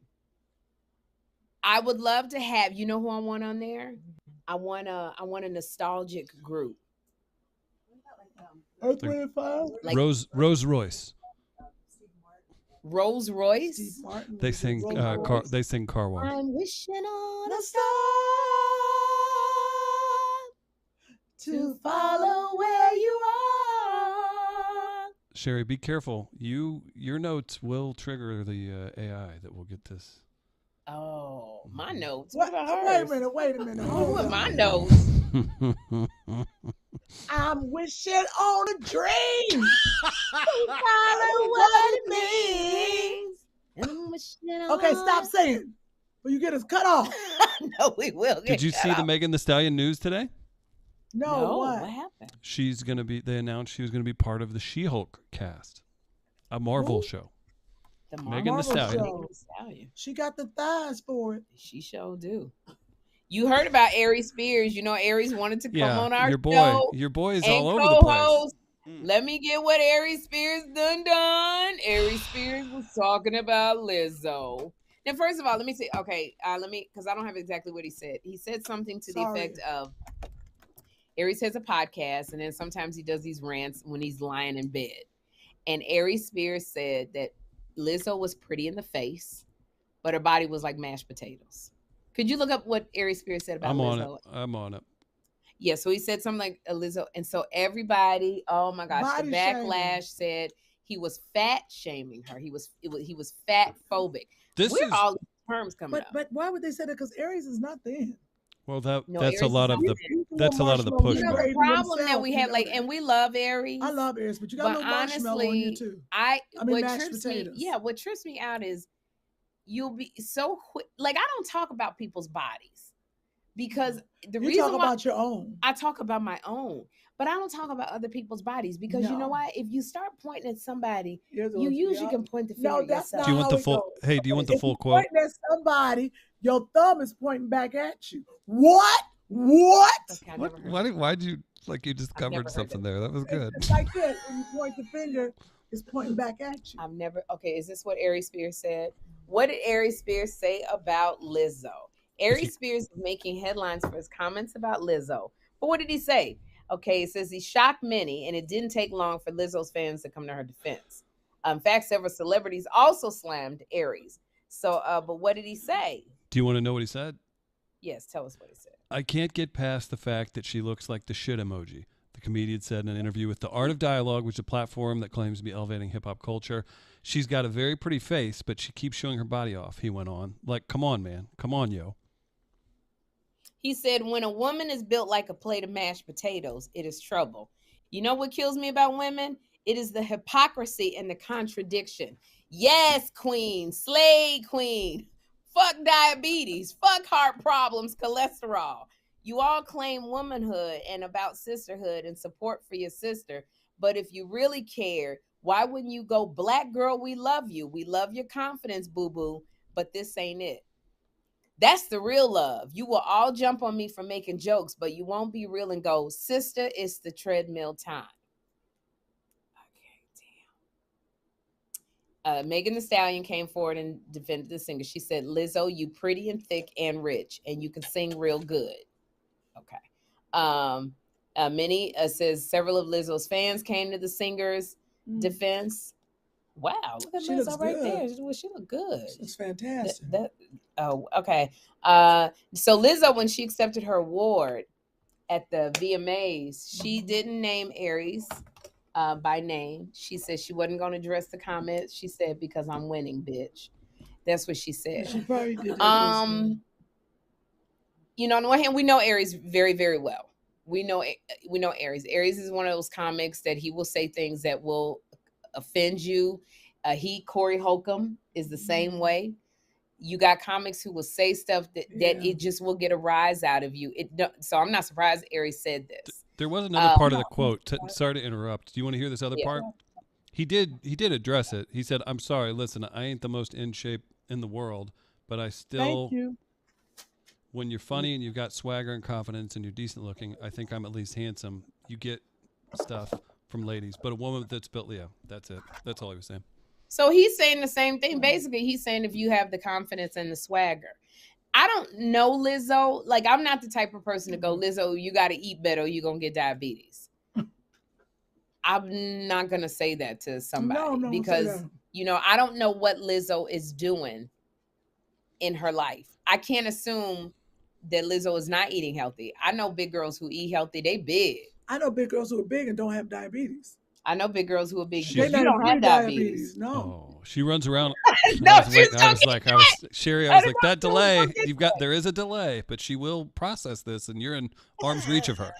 I would love to have. You know who I want on there? I want a nostalgic group. Earth, Wind and Fire. Rolls Royce. Rolls Royce. Steve Martin. They sing Car Wash. I'm wishing on a star to follow where you are. Sherri, be careful. Your notes will trigger the AI that will get this. Oh, my notes. What about hers? Wait a minute. Who are my notes? I'm wishing on a dream. Follow what it means. Okay, stop saying. Or you get us cut off. No, we will. Did you see the Megan Thee Stallion news today? No, what happened? They announced she was gonna be part of the She-Hulk cast, a Marvel show. The Megan Thee Stallion. She got the thighs for it. She sure do. You heard about Aries Spears. You know Aries wanted to come on our show. Your boy is all over the place. Let me get what Aries Spears done. Aries Spears was talking about Lizzo. Now, first of all, let me say, okay, because I don't have exactly what he said. He said something to the effect of, Aries has a podcast, and then sometimes he does these rants when he's lying in bed. And Aries Spears said that Lizzo was pretty in the face, but her body was like mashed potatoes. Could you look up what Aries Spears said about Lizzo? I'm on it. Yeah, so he said something like Lizzo. And so everybody, oh my gosh, the backlash said He was fat shaming her. He was fat phobic. Where all these terms coming up? But why would they say that? Because Aries is not thin. Well, No, that's a Aries lot is of the not that's a lot of the marshmallow. You know, pushback. the problem that we have, like, and we love Aries. I love Aries, but you got a But little marshmallow on you honestly, too. what mashed trips potatoes. what trips me out is you'll be so quick. Like, I don't talk about people's bodies because the You reason talk why about your own. I talk about my own, but I don't talk about other people's bodies because you know No. why? If you start pointing at somebody, You're the you one to be usually out. can point the finger No, at that's yourself. not Do you want how the it full? goes. Hey, do you want the If full you're quote? pointing at somebody, your thumb is pointing back at you. What? What? Okay, I never heard Why'd that. you just I've never covered heard something that. there? That was good. It's like this. When you point the finger, it's pointing back at you. I've never. Okay, is this what Aries Spears said? What did Aries Spears say about Lizzo? Aries Spears is making headlines for his comments about Lizzo. But what did he say? Okay, it says he shocked many, and it didn't take long for Lizzo's fans to come to her defense. In fact, several celebrities also slammed Aries. So, but what did he say? Do you want to know what he said? Yes, tell us what he said. I can't get past the fact that she looks like the shit emoji. The comedian said in an interview with The Art of Dialogue, which is a platform that claims to be elevating hip-hop culture. She's got a very pretty face, but she keeps showing her body off, he went on. Like, come on, man. Come on, yo. He said, when a woman is built like a plate of mashed potatoes, it is trouble. You know what kills me about women? It is the hypocrisy and the contradiction. Yes, queen, slay queen. Fuck diabetes. Fuck heart problems, cholesterol. You all claim womanhood and about sisterhood and support for your sister. But if you really cared, why wouldn't you go, black girl, we love you. We love your confidence, boo-boo. But this ain't it. That's the real love. You will all jump on me for making jokes, but you won't be real and go, sister, it's the treadmill time. Okay, damn. Megan Thee Stallion came forward and defended the singer. She said, Lizzo, you pretty and thick and rich, and you can sing real good. Okay. Many says several of Lizzo's fans came to the singer's defense. Wow, look at She Lizzo looks right good. there. She look good. It's fantastic. Oh, okay. So Lizzo, when she accepted her award at the VMAs, she didn't name Aries by name. She said she wasn't going to address the comments. She said, because I'm winning, bitch. That's what she said. She probably did that. You know, on the one hand, we know Aries very, very well. We know Aries. Aries is one of those comics that he will say things that will offend you. Corey Holcomb is the same way. You got comics who will say stuff that it just will get a rise out of you. So I'm not surprised Aries said this. There was another part of the quote. Sorry to interrupt. Do you want to hear this other part? He did address it. He said, I'm sorry, listen, I ain't the most in shape in the world, but I still, Thank you. When you're funny and you've got swagger and confidence and you're decent looking, I think I'm at least handsome. You get stuff from ladies, but a woman that's built, that's it. That's all he was saying. So he's saying the same thing. Basically, he's saying if you have the confidence and the swagger. I don't know Lizzo. Like, I'm not the type of person to go, Lizzo, you got to eat better or you're going to get diabetes. I'm not going to say that to somebody because, you know, I don't know what Lizzo is doing in her life. I can't assume that Lizzo is not eating healthy. I know big girls who eat healthy. They big. I know big girls who are big and don't have diabetes. I know big girls who are big. They You don't have diabetes. No. Oh, she runs around. No, Sherri, I was like, that delay, there is a delay, but she will process this and you're in arm's reach of her.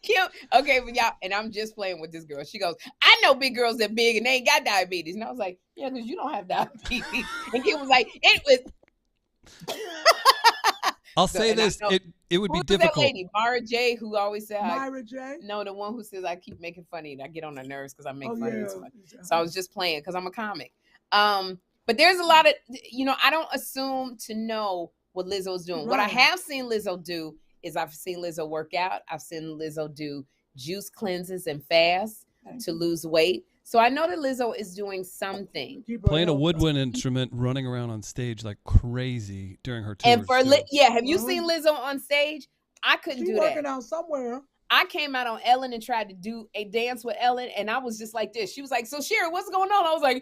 Kym, okay, but y'all, and I'm just playing with this girl. She goes, I know big girls that big and they ain't got diabetes. And I was like, yeah, because you don't have diabetes. And Kym was like, it was. I'll say this, it would be difficult. That lady, Mara J, who always said, Myra J? No, the one who says I keep making funny and I get on her nerves because I make fun yeah. of it. So I was just playing because I'm a comic. But there's a lot of, you know, I don't assume to know what Lizzo's doing. Right. What I have seen Lizzo do is I've seen Lizzo work out. I've seen Lizzo do juice cleanses and fasts to lose weight. So I know that Lizzo is doing something. Playing a woodwind instrument, running around on stage like crazy during her tours. And for have you seen Lizzo on stage? I couldn't do that. She's working out somewhere. I came out on Ellen and tried to do a dance with Ellen, and I was just like this. She was like, so Sherri, what's going on? I was like,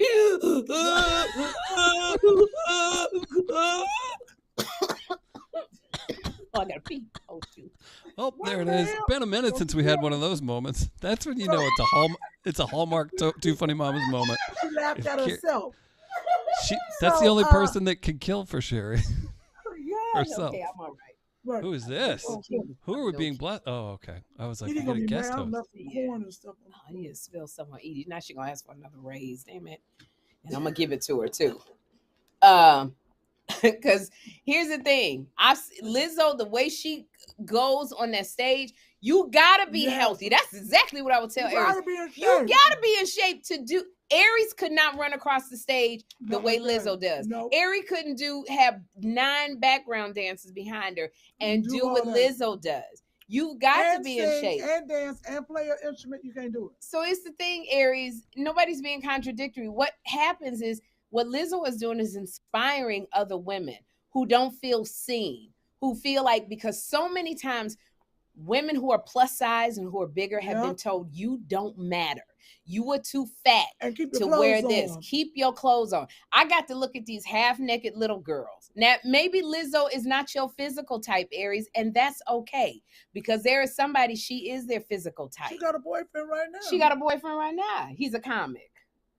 oh, I gotta pee. Oh, shoot. Oh, there it is. It's been a minute since we had one of those moments. That's when you know it's a hallmark. It's a Hallmark Two Funny Mamas moment. She laughed at herself. That's the only person that can kill for Sherri. Yeah. Herself. Okay, I'm all right. Right. Who is this? Oh, Who are we being blessed? Oh, okay. I was like, He you didn't got gonna a be guest mad. I host. left some corn and stuff. Oh, I need to spill some on Edie. Now she's gonna ask for another raise. Damn it. And I'm gonna give it to her too. Because here's the thing. Lizzo, the way she goes on that stage, you gotta be healthy. That's exactly what I would tell Aries. You gotta be in shape to do. Aries could not run across the stage the way Lizzo does. Nope. Aries couldn't have 9 background dancers behind her and do what Lizzo does. You've got to be in shape. And dance and play an instrument. You can't do it. So it's the thing, Aries. Nobody's being contradictory. What happens is what Lizzo is doing is inspiring other women who don't feel seen, who feel like, because so many times women who are plus size and who are bigger have been told you don't matter. You were too fat to wear this. Keep your clothes on. I got to look at these half-naked little girls. Now, maybe Lizzo is not your physical type, Aries, and that's okay. Because there is somebody, she is their physical type. She got a boyfriend right now. She got a boyfriend right now. He's a comic.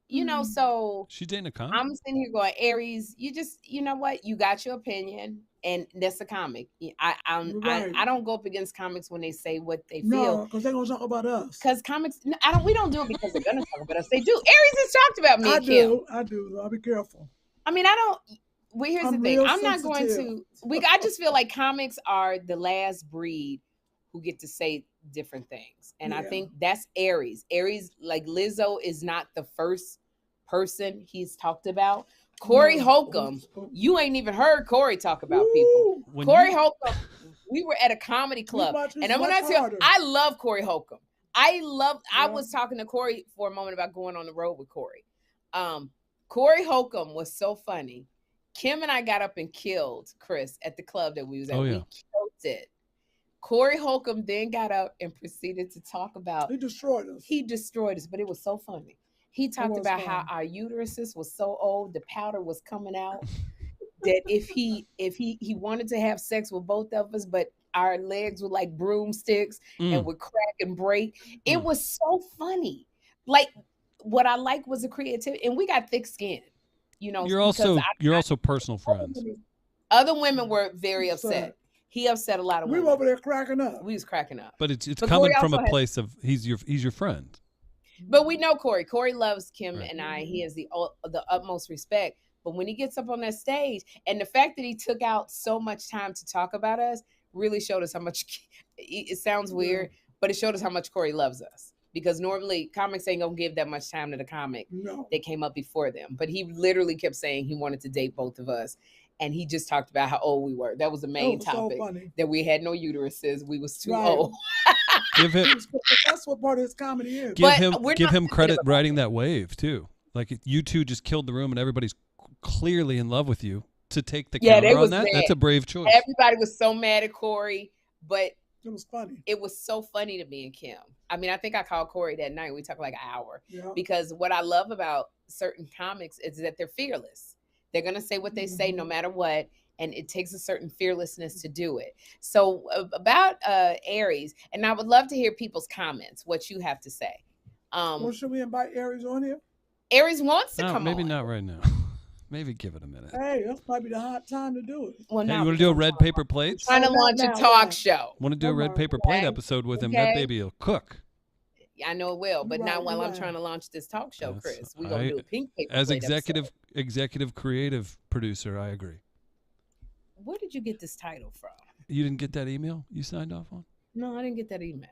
You know, so She's dating a comic. I'm sitting here going, Aries, you know what? You got your opinion, and that's a comic. I don't go up against comics when they say what they feel. No, because they're gonna talk about us. Because comics, we don't do it because they're gonna talk about us. They do. Aries has talked about me. I do. I'll be careful. I mean, I don't. Well, here's the thing. I'm not going to. I just feel like comics are the last breed who get to say different things, and I think that's Aries. Aries, like Lizzo, is not the first person he's talked about. Corey Holcomb, you ain't even heard Corey talk about people. Corey Holcomb, we were at a comedy club, and when I tell you, I love Corey Holcomb. I was talking to Corey for a moment about going on the road with Corey. Corey Holcomb was so funny. Kym and I got up and killed Chris at the club that we was at. We killed it. Corey Holcomb then got up and proceeded to talk about. He destroyed us, but it was so funny. He talked about how our uteruses was so old, the powder was coming out, that if he wanted to have sex with both of us, but our legs were like broomsticks and would crack and break. It was so funny. Like, what I liked was the creativity, and we got thick skin. You know, you're also personal friends. Other women were very upset. He upset a lot of women. We were over there cracking up. We was cracking up. But it's coming from a place of he's your friend. But we know Corey. Corey loves Kym and I. He has the utmost respect. But when he gets up on that stage, and the fact that he took out so much time to talk about us really showed us how much. It sounds weird, but it showed us how much Corey loves us. Because normally comics ain't gonna give that much time to the comic that came up before them. But he literally kept saying he wanted to date both of us. And he just talked about how old we were. That was the main topic. So that we had no uteruses. We was too old. That's what part of his comedy is. Give him credit riding that wave too. Like you two just killed the room, and everybody's clearly in love with you. To take the counter on that, that's a brave choice. Everybody was so mad at Corey, but it was funny. It was so funny to me and Kym. I mean, I think I called Corey that night. We talked like an hour because what I love about certain comics is that they're fearless. They're going to say what they say no matter what. And it takes a certain fearlessness to do it. So about Aries, and I would love to hear people's comments, what you have to say. Well, should we invite Aries on here? Aries wants to come on. Maybe not right now. Maybe give it a minute. Hey, that's probably the hot time to do it. Well, you want to do a red paper plate? Trying to launch a talk show. Want to do a red paper plate episode with him? That baby will cook. I know it will, but not while I'm trying to launch this talk show, Chris. We're going to do a pink paper plate executive creative producer, I agree. Where did you get this title from? You didn't get that email you signed off on? No, I didn't get that email.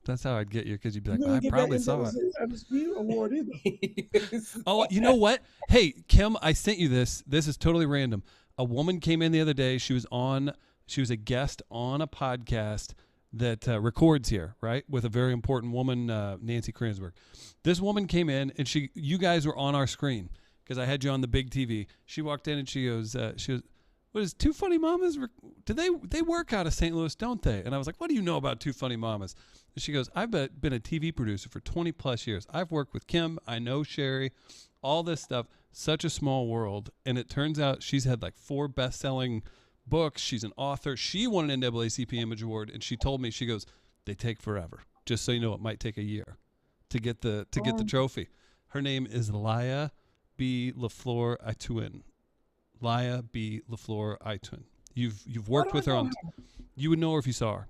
That's how I'd get you, because you'd be like, I probably saw it. Emmy Award either. Oh, you know what? Hey, Kym, I sent you this. This is totally random. A woman came in the other day. She was a guest on a podcast that records here, right, with a very important woman, Nancy Kransberg. This woman came in, and you guys were on our screen because I had you on the big TV. She walked in and she goes, what is Two Funny Mamas? Do they work out of St. Louis, don't they? And I was like, what do you know about Two Funny Mamas? And she goes, I've been a TV producer for 20 plus years. I've worked with Kym. I know Sherri, all this stuff. Such a small world. And it turns out she's had like 4 best-selling books. She's an author. She won an NAACP Image Award. And she told me, she goes, they take forever. Just so you know, it might take a year. to get the trophy. Her name is Laya B. LaFleur Itwin. Laya B. LaFleur Itwin. You've worked with her on. You would know her if you saw her.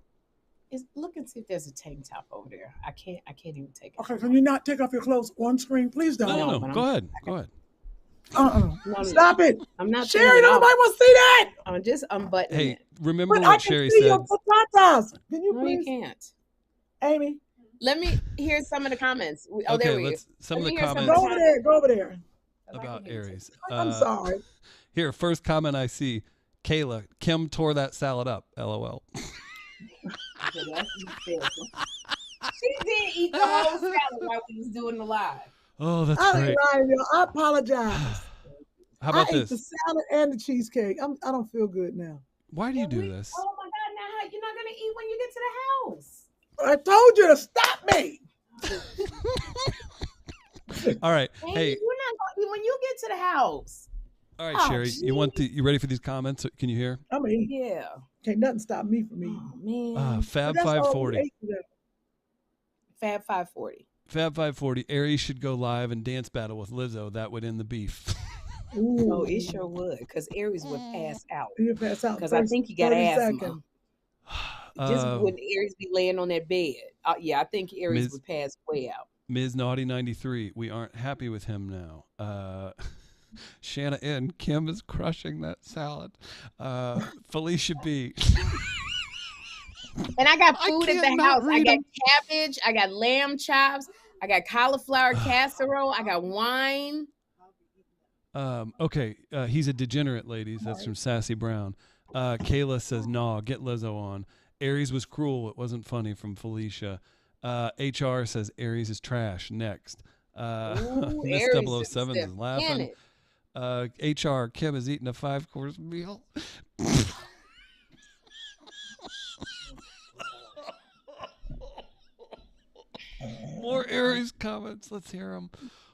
Look and see if there's a tank top over there. I can't even take it. Okay, can you not take off your clothes on screen? Please don't. No. Go ahead. No, stop it. I'm not. Sherri, nobody wants to see that. I'm just unbuttoning it. Remember But what I can Sherri see said? your tatas. Can you No, you please, can't. Amy? Let me hear some of the comments. Oh, there we go. Some of Let the me hear some of comments the Go over there. about Aries. I'm sorry. Here, first comment I see. Kayla, Kym tore that salad up. LOL. She did eat the whole salad while we was doing the live. Oh, that's I great. ain't lying, y'all. I apologize. How about I ate this? the salad and the cheesecake. I don't feel good now. Why do you do this? Oh my God! Now you're not gonna eat when you get to the house. I told you to stop me. All right. Amy, Hey. you're not gonna eat when you get to the house. All right, Sherri. You ready for these comments? Can you hear? I mean, Yeah. can't nothing stop me from eating. Oh man. Fab But that's all 540. we ate today. Fab 540. Fab 540. Aries should go live and dance battle with Lizzo. That would end the beef. Ooh. Oh, it sure would, because Aries would pass out. You pass out Because I think he got 30 asthma. seconds. Just when Aries be laying on that bed. Yeah, I think Aries Ms. would pass way out. Ms. Naughty 93. We aren't happy with him now. Shanna N. Kym is crushing that salad. Felicia B. And I got food at can't the not house. I read got them. cabbage. I got lamb chops. I got cauliflower casserole. I got wine. Okay, he's a degenerate, ladies. That's from Sassy Brown. Kayla says, "Nah, get Lizzo on." Aries was cruel. It wasn't funny, from Felicia. HR says Aries is trash. Next, Ooh, Miss Aries 007 is laughing. HR, Kym is eating a 5-course meal. More Aries comments. Let's hear them.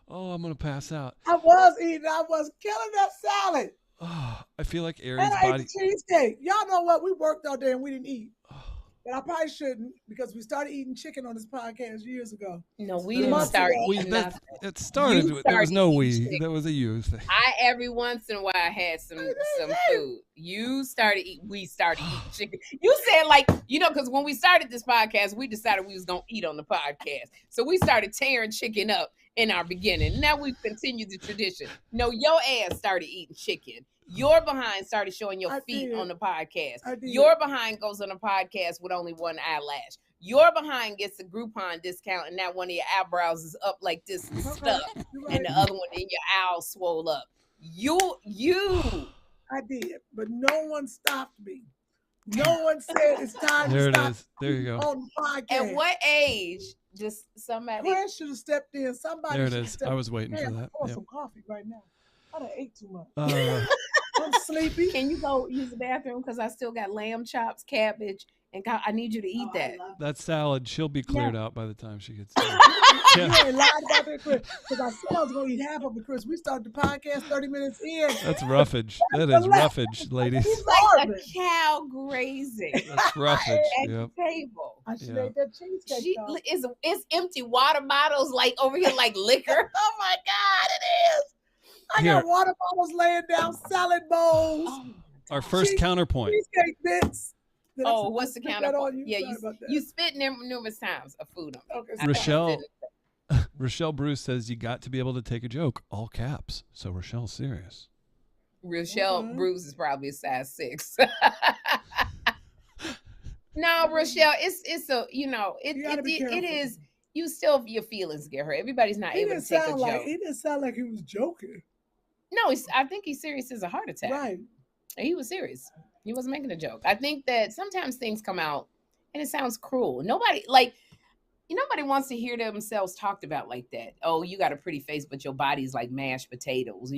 Oh, I'm gonna pass out. I was eating. I was killing that salad. Oh, I feel like Aries' And I body. ate the cheesecake. Y'all know what? We worked all day and we didn't eat. But I probably shouldn't, because we started eating chicken on this podcast years ago. No, we The didn't months start ago. eating nothing. It started. You There was no started we. eating chicken. There was a you thing. I every once in a while had some food. You started eating. We started eating chicken. You said, like, because when we started this podcast, we decided we was gonna eat on the podcast. So we started tearing chicken up in our beginning. Now we've continued the tradition. No, your ass started eating chicken. Your behind started showing your feet on the podcast. Your behind goes on a podcast with only one eyelash. Your behind gets a Groupon discount, and now one of your eyebrows is up like this and stuff, and the other one in your owl swole up. You. I did, but no one stopped me. No one said it's time There to it stop is. There you go. on the podcast. At what age does somebody? Chris should have stepped in. Somebody There it should have is. stepped I was waiting for in. that. I want Yep. some coffee right now. I done ate too much. Uh, I'm sleepy. Can you go use the bathroom? Because I still got lamb chops, cabbage, and I need you to eat that. that salad, she'll be cleared out by the time she gets there. You ain't lied about that, Chris. Because I said I was going to eat half of it, Chris. We started the podcast 30 minutes in. That's roughage. That is roughage, ladies. It's like a cow grazing That's roughage. at Yep. the table. I should Yeah. ate that cheesecake. though. It's empty water bottles like over here like liquor. Oh my God, it is. I Here. got water bottles laying down, salad bowls, Our first counterpoint. cheesecake bits. Did I Oh, what's the spit that counterpoint? on you? Yeah, Sorry about that. you spit numerous times of food on me. Okay, I so- Rochelle. Rochelle Bruce says you got to be able to take a joke, all caps. So Rochelle's serious. Rochelle Bruce is probably a size 6. No, Rochelle, it's a You gotta be it careful. is. You still your feelings get hurt. Everybody's not He able didn't to take a sound joke. like he didn't sound like he was joking. No, I think he's serious as a heart attack. Right. He was serious. He wasn't making a joke. I think that sometimes things come out and it sounds cruel. Nobody wants to hear themselves talked about like that. Oh, you got a pretty face, but your body's like mashed potatoes.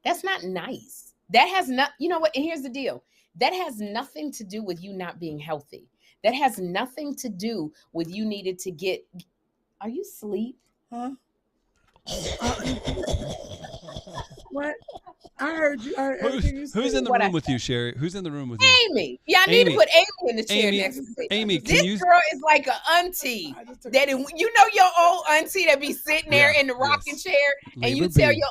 That's not nice. That has not, you know what? And here's the deal. That has nothing to do with you not being healthy. That has nothing to do with you needed to get. Are you asleep? Huh? What? I heard you. I heard everything you said. Who's in the What room I with you, Sherri? Who's in the room with you? Amy. Yeah, I need to Amy. put Amy in the chair Amy, next to me. Amy, This can you? girl is like an auntie. That is, you know your old auntie that be sitting there Yeah, in the rocking yes. chair, and you Labor tell B. your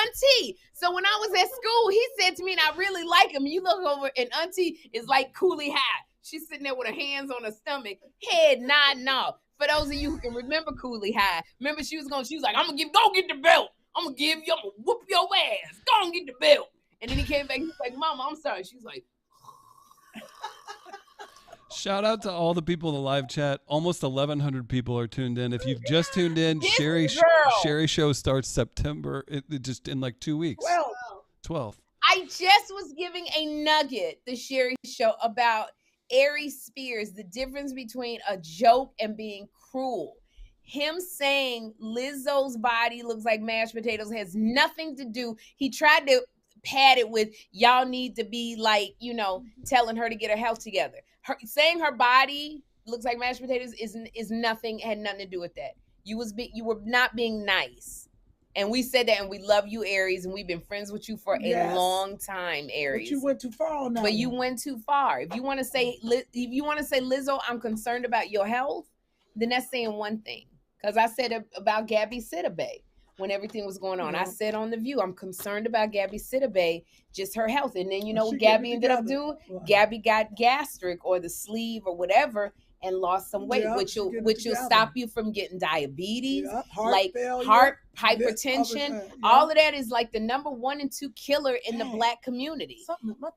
auntie. So when I was at school, he said to me, and I really like him. You look over, and auntie is like Cooley High. She's sitting there with her hands on her stomach, head nodding off. For those of you who can remember Cooley High, remember she was like, I'm gonna go get the belt. I'm gonna whoop your ass. Go and get the belt. And then he came back. He's like, Mama, I'm sorry. She's like, Shout out to all the people in the live chat. Almost 1,100 people are tuned in. If you've just tuned in, This Sherri girl. Show starts September. It just in like 2 weeks. 12th. I just was giving a nugget, the Sherri Show, about Aries Spears, the difference between a joke and being cruel. Him saying Lizzo's body looks like mashed potatoes has nothing to do. He tried to pad it with y'all need to be like, telling her to get her health together. Saying her body looks like mashed potatoes is nothing, had nothing to do with that. You were not being nice. And we said that, and we love you, Aries, and we've been friends with you for a long time, Aries. But you went too far on that. But you went too far. If you want to say Lizzo, I'm concerned about your health, then that's saying one thing. Because I said about Gabby Sidibe when everything was going on. I said on The View, I'm concerned about Gabby Sidibe, just her health. And then what Gabby ended up doing? Gabby got gastric or the sleeve or whatever and lost some weight, which will stop you from getting diabetes, heart hypertension. All of that is like the number 1 and 2 killer in the Black community.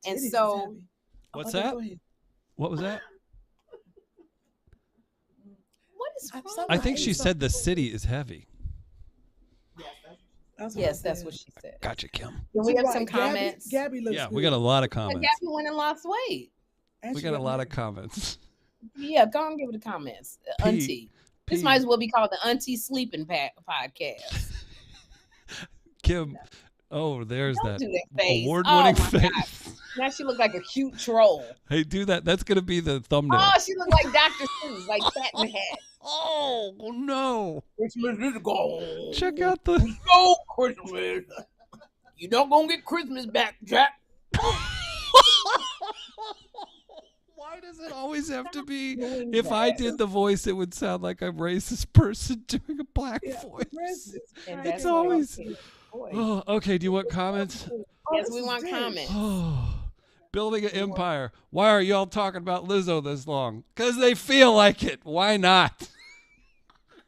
And so, what's that? What was that? What is wrong? I think she said the city is heavy. Yes, that's what she said. Gotcha, Kym. Can we have some comments? Gabby looks Yeah, good. we got a lot of comments. Gabby went and lost weight. We got a lot of comments. Yeah, go and give it the comments. Auntie. This might as well be called the Auntie Sleeping Podcast. Kym, there's Don't that do that face. award-winning Oh, my face. God. Now she look like a cute troll. Hey, do that. That's going to be the thumbnail. Oh, she look like Dr. Seuss, like Fat in the Hat. Oh, no. Christmas is gone. Check out the... No Christmas. You're not going to get Christmas back, Jack. Why does it always have to be... If I did the voice, it would sound like I'm a racist person doing a black voice. It's always... Oh, okay, do you want comments? Yes, we want comments. Oh, building an empire. Why are y'all talking about Lizzo this long? Because they feel like it. Why not?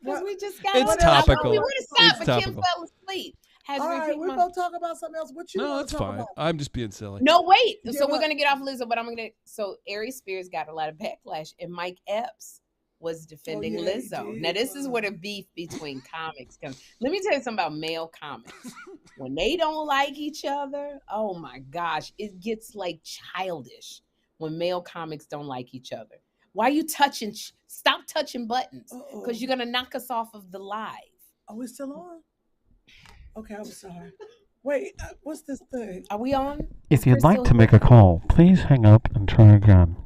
Because we just got It's topical. We would have stopped, It's but topical. Kim fell asleep. All right, we're going to talk about something else. What you No, want that's to talk fine. about? I'm just being silly. No, wait. Yeah, So we're what? going to get off Lizzo, but so Aries Spears got a lot of backlash, and Mike Epps was defending yeah, he Lizzo. did. Now, this is where the beef between comics comes. Let me tell you something about male comics. When they don't like each other, oh my gosh, it gets like childish when male comics don't like each other. Why are you touching? Stop touching buttons, because you're going to knock us off of the live. Are we still on? Okay, I'm sorry. Wait, what's this thing? Are we on? If you'd like to make a call, please hang up and try again.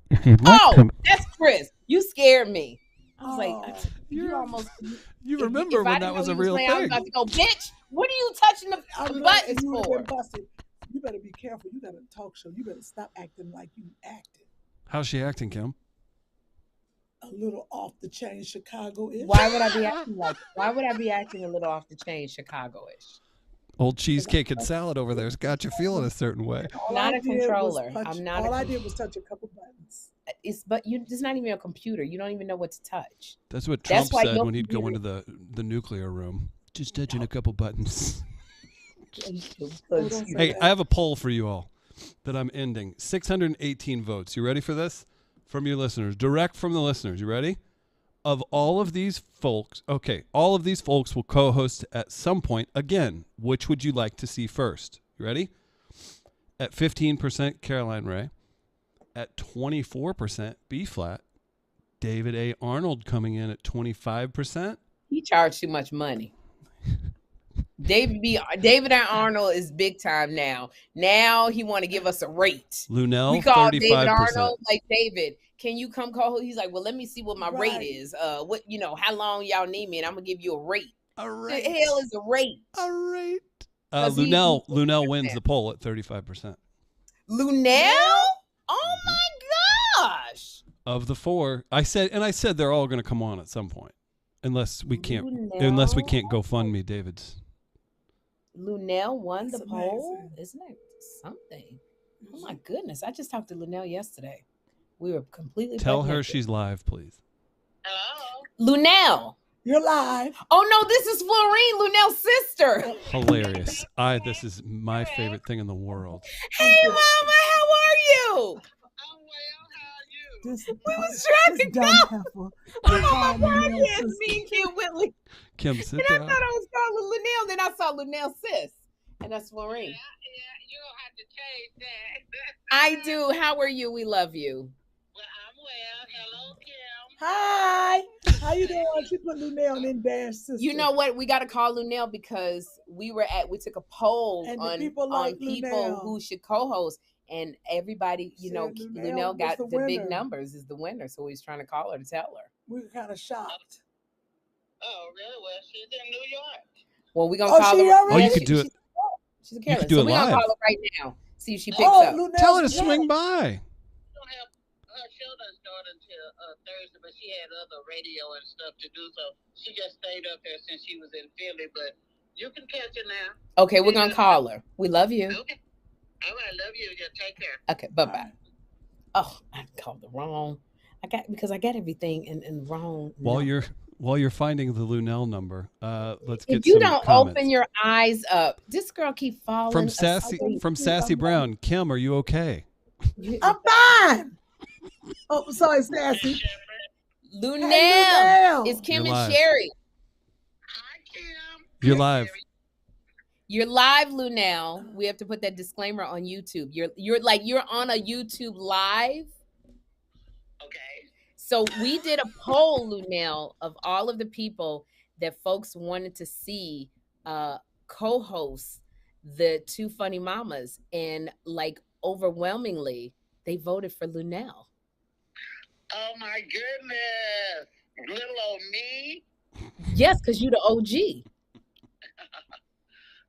If you'd like to... That's Chris. You scared me. I was like, You're- almost... You remember when that was a real I was thing. about to go, bitch, what are you touching the buttons for? You better be careful. You got a talk show. You better stop acting like you acted. How's she acting, Kym? A little off the chain Chicago-ish. Why would I be acting like? Why would I be acting a little off the chain Chicago-ish? Old cheesecake and salad over there's got you feeling a certain way. Not a controller. I'm not. All I did was touch a couple buttons. But it's not even a computer. You don't even know what to touch. That's what Trump why said your when he'd go into computer- the nuclear room. Just touching a couple buttons. Hey, Hey, I have a poll for you all that I'm ending. 618 votes. You ready for this? From your listeners. Direct from the listeners. You ready? Of all of these folks, all of these folks will co-host at some point. Again, which would you like to see first? You ready? At 15%, Caroline Ray. At 24%, B-flat. David A. Arnold coming in at 25%. He charged too much money. David A. Arnold is big time now. Now he want to give us a rate. Lunell, We call 35%. David Arnold like, David, can you come call? He's like, well, let me see what my rate is. What how long y'all need me, and I'm gonna give you a rate. A The rate. hell is a rate? A rate. Luenell wins the poll at 35%. Luenell? Oh my gosh! Of the 4, I said they're all going to come on at some point, unless we can't go fund me David's. Luenell won That's the poll. amazing. Isn't it something? Oh my goodness! I just talked to Luenell yesterday. We were completely. Tell her she's live, please. Hello. Luenell. You're live. Oh no, this is Florine, Luenell's sister. Hilarious. This is my favorite thing in the world. Hey, Mama, how are you? I'm well. How are you? This was trying to dumb go. heifer. Oh my God, it's me and Kym Whitley. Kym, sit And I down. thought I was calling Luenell, then I saw Luenell's sis, and that's Florine. Yeah, you don't have to change that. I do. How are you? We love you. Well, I'm well. Hello, Kym. Hi. How you doing? She put Luenell in there, sister. You know what? We got to call Luenell because we took a poll And the on people like people Luenell. who should co-host, and everybody, Said Luenell was got the the big winner. numbers, is the winner. So he's trying to call her to tell her. We were kind of shocked. Oh, really? Well, she's in New York. Well, we're gonna Oh, call she her. already- Oh, you could do it. She's a You Carolyn. could do So it we're gonna live. call her right now. See if she picks Oh, up. Luenell. Tell her to swing by. We don't have her show doesn't start until Thursday, but she had other radio and stuff to do, so she just stayed up there since she was in Philly. But you can catch her now. Okay, we're gonna call her. We love you. Okay. All right, love you. Yeah, take care. Okay, bye bye. Oh, I called the wrong. I got everything in wrong. While you're finding the Luenell number, let's get If you some don't comments. open your eyes up, this girl keep falling. From asleep. Sassy Brown. Kym, are you okay? I'm fine. Oh, sorry, Sassy. Luenell. Hey, Luenell. It's Kym You're and live. Sherri. Hi, Kym. You're live. You're live, Luenell. We have to put that disclaimer on YouTube. You're on a YouTube live. Okay. So we did a poll, Luenell, of all of the people that folks wanted to see co-host the Two Funny Mamas, and overwhelmingly they voted for Luenell. Oh my goodness. Little old me. Yes, because you're the OG.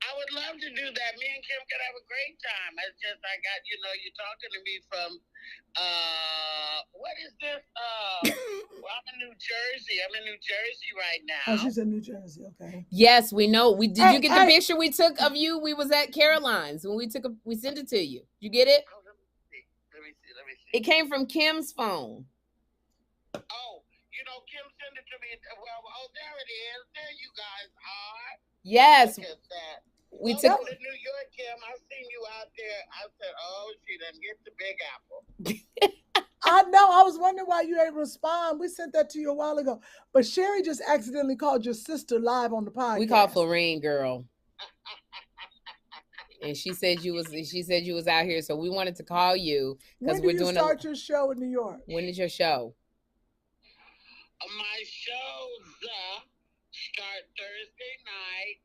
I would love to do that. Me and Kym could have a great time. It's just I got, you're talking to me from what is this? Well, I'm in New Jersey. I'm in New Jersey right now. Oh, she's in New Jersey. Okay. Yes, we know. Did you get the Hey. picture we took of you? We was at Caroline's when we sent it to you. You get it? Oh, let me see. It came from Kym's phone. Oh, Kym sent it to me. Well, there it is. There you guys are. Yes, Look at that. we Welcome took. to New York, Kym. I seen you out there. I said, oh, she done get the Big Apple. I know. I was wondering why you ain't respond. We sent that to you a while ago. But Sherri just accidentally called your sister live on the podcast. We called Florine, girl. And she said you was out here, so we wanted to call you because When we're did you doing start your show in New York? When is your show? My shows start Thursday night,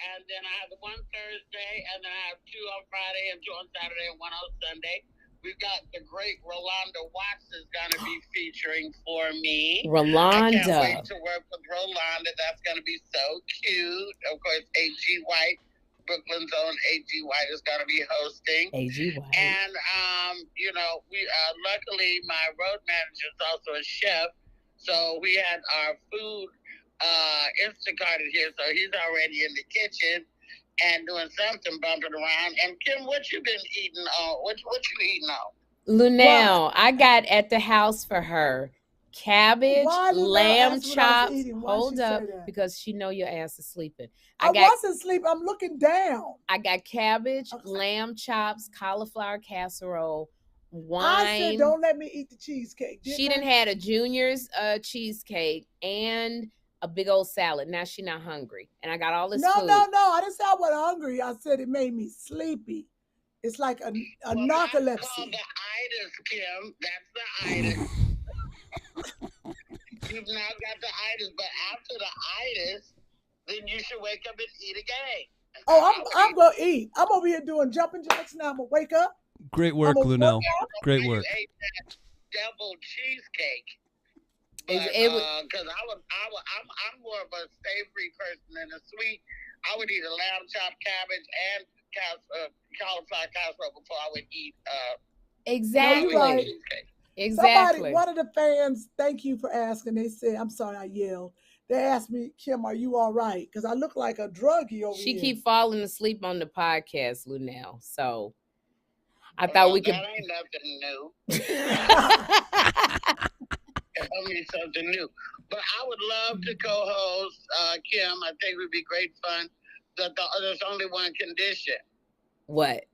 and then I have one Thursday, and then I have two on Friday, and two on Saturday, and one on Sunday. We've got the great Rolanda Watts is going to be featuring for me. I can't Rolanda. wait to work with Rolanda. That's going to be so cute. Of course, A.G. White, Brooklyn's own A.G. White is going to be hosting. A.G. White. And, we luckily my road manager is also a chef. So we had our food Instacarted here. So he's already in the kitchen and doing something, bumping around. And Kym, what you been eating on? What you eating on? Luenell, I got at the house for her cabbage, Why Luenell lamb asked what I was chops. eating? Why Hold she say up, that? because she know your ass is sleeping. I wasn't asleep. I'm looking down. I got cabbage, Okay. lamb chops, cauliflower casserole, wine. I said, don't let me eat the cheesecake. She done had a Junior's cheesecake and a big old salad. Now she not hungry, and I got all this No. food. I didn't say I wasn't hungry. I said it made me sleepy. It's like a Well, narcolepsy. that's called the itis, Kym. That's the itis. You've now got the itis, but after the itis, then you should wake up and eat again. Oh, I'm gonna eat. I'm over here doing jumping jacks now. I'm gonna wake up. Great work, I'm a Luenell. Great You work. ate that devil cheesecake. It was- Because I'm more of a savory person than a sweet. I would eat a lamb chop, cabbage, and cauliflower casserole before I would eat Exactly. right. cheesecake. Exactly. Somebody, one of the fans, thank you for asking. They said, I'm sorry, I yelled. They asked me, Kym, are you all right? Because I look like a druggie over She here. keep falling asleep on the podcast, Luenell. So I thought we could. That ain't nothing new. Tell me something new. But I would love to co-host Kym. I think it would be great fun. There's only one condition. What?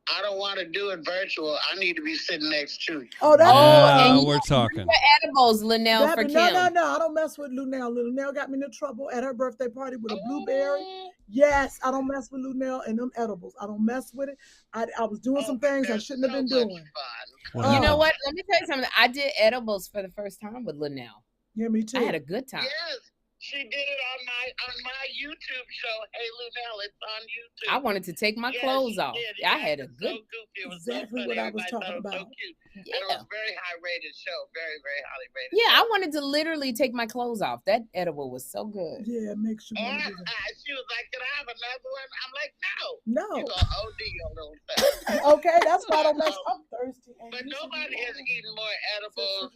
I don't want to do it virtual. I need to be sitting next to you. Oh, that's and we're talking. Edibles, Luenell, for Kym. No. I don't mess with Luenell. Luenell got me into trouble at her birthday party with a blueberry. Yes, I don't mess with Luenell and them edibles. I don't mess with it. I was doing some things I shouldn't have been doing. Fun. You know what? Let me tell you something. I did edibles for the first time with Luenell. Yeah, me too. I had a good time. Yes, she did it on my YouTube show. Hey, Luenell, it's on YouTube. I wanted to take my clothes off. I had a good. So goofy. It was Exactly so what funny. I was Everybody talking thought it was about. So cute. Yeah. And it was a very high rated show. Very, very highly rated. Yeah, show. I wanted to literally take my clothes off. That edible was so good. Yeah, it makes you want to do She was like, "Can I have another one?" I'm like, "No." No. You gonna OD your little thing. Okay, that's why I don't mess. I'm thirsty. But nobody has eaten more edibles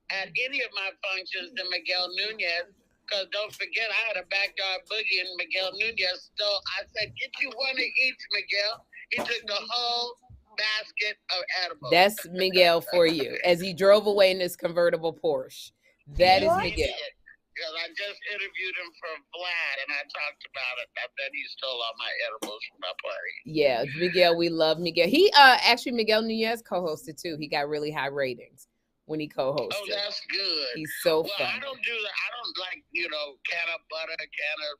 at any of my functions than Miguel Nunez. Because don't forget, I had a backyard boogie and Miguel Nunez stole. I said, "Get you one of each, Miguel." He took the whole basket of edibles. That's Miguel for you. As he drove away in this convertible Porsche. That is Miguel. Because I just interviewed him for Vlad and I talked about it. I bet he stole all my edibles from my party. Yeah, Miguel, we love Miguel. He actually Miguel Nunez co-hosted too. He got really high ratings when he co-hosted. Oh, that's good. He's so well, fun. I don't like, can of butter, can of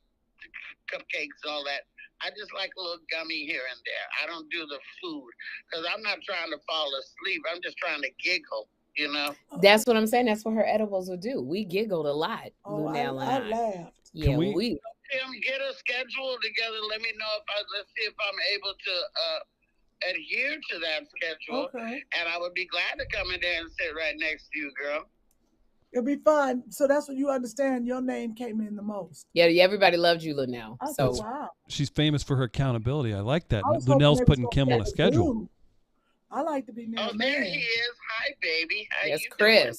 cupcakes and all that. I just like a little gummy here and there. I don't do the food because I'm not trying to fall asleep. I'm just trying to giggle, you know? That's what I'm saying. That's what her edibles will do. We giggled a lot, Luenell I and I. laughed. Yeah, we- Kym, get a schedule together. Let me know let's see if I'm able to adhere to that schedule. Okay. And I would be glad to come in there and sit right next to you, girl. It'll be fun. So that's what you understand. Your name came in the most. Yeah, everybody loved you, Luenell. I So said, wow. She's famous for her accountability. I like that. I was hoping Luenell's they was putting gonna Kym be on a like, schedule. "Ooh, I like to be near Oh, a there man." he is. Hi, baby. How yes, you Chris.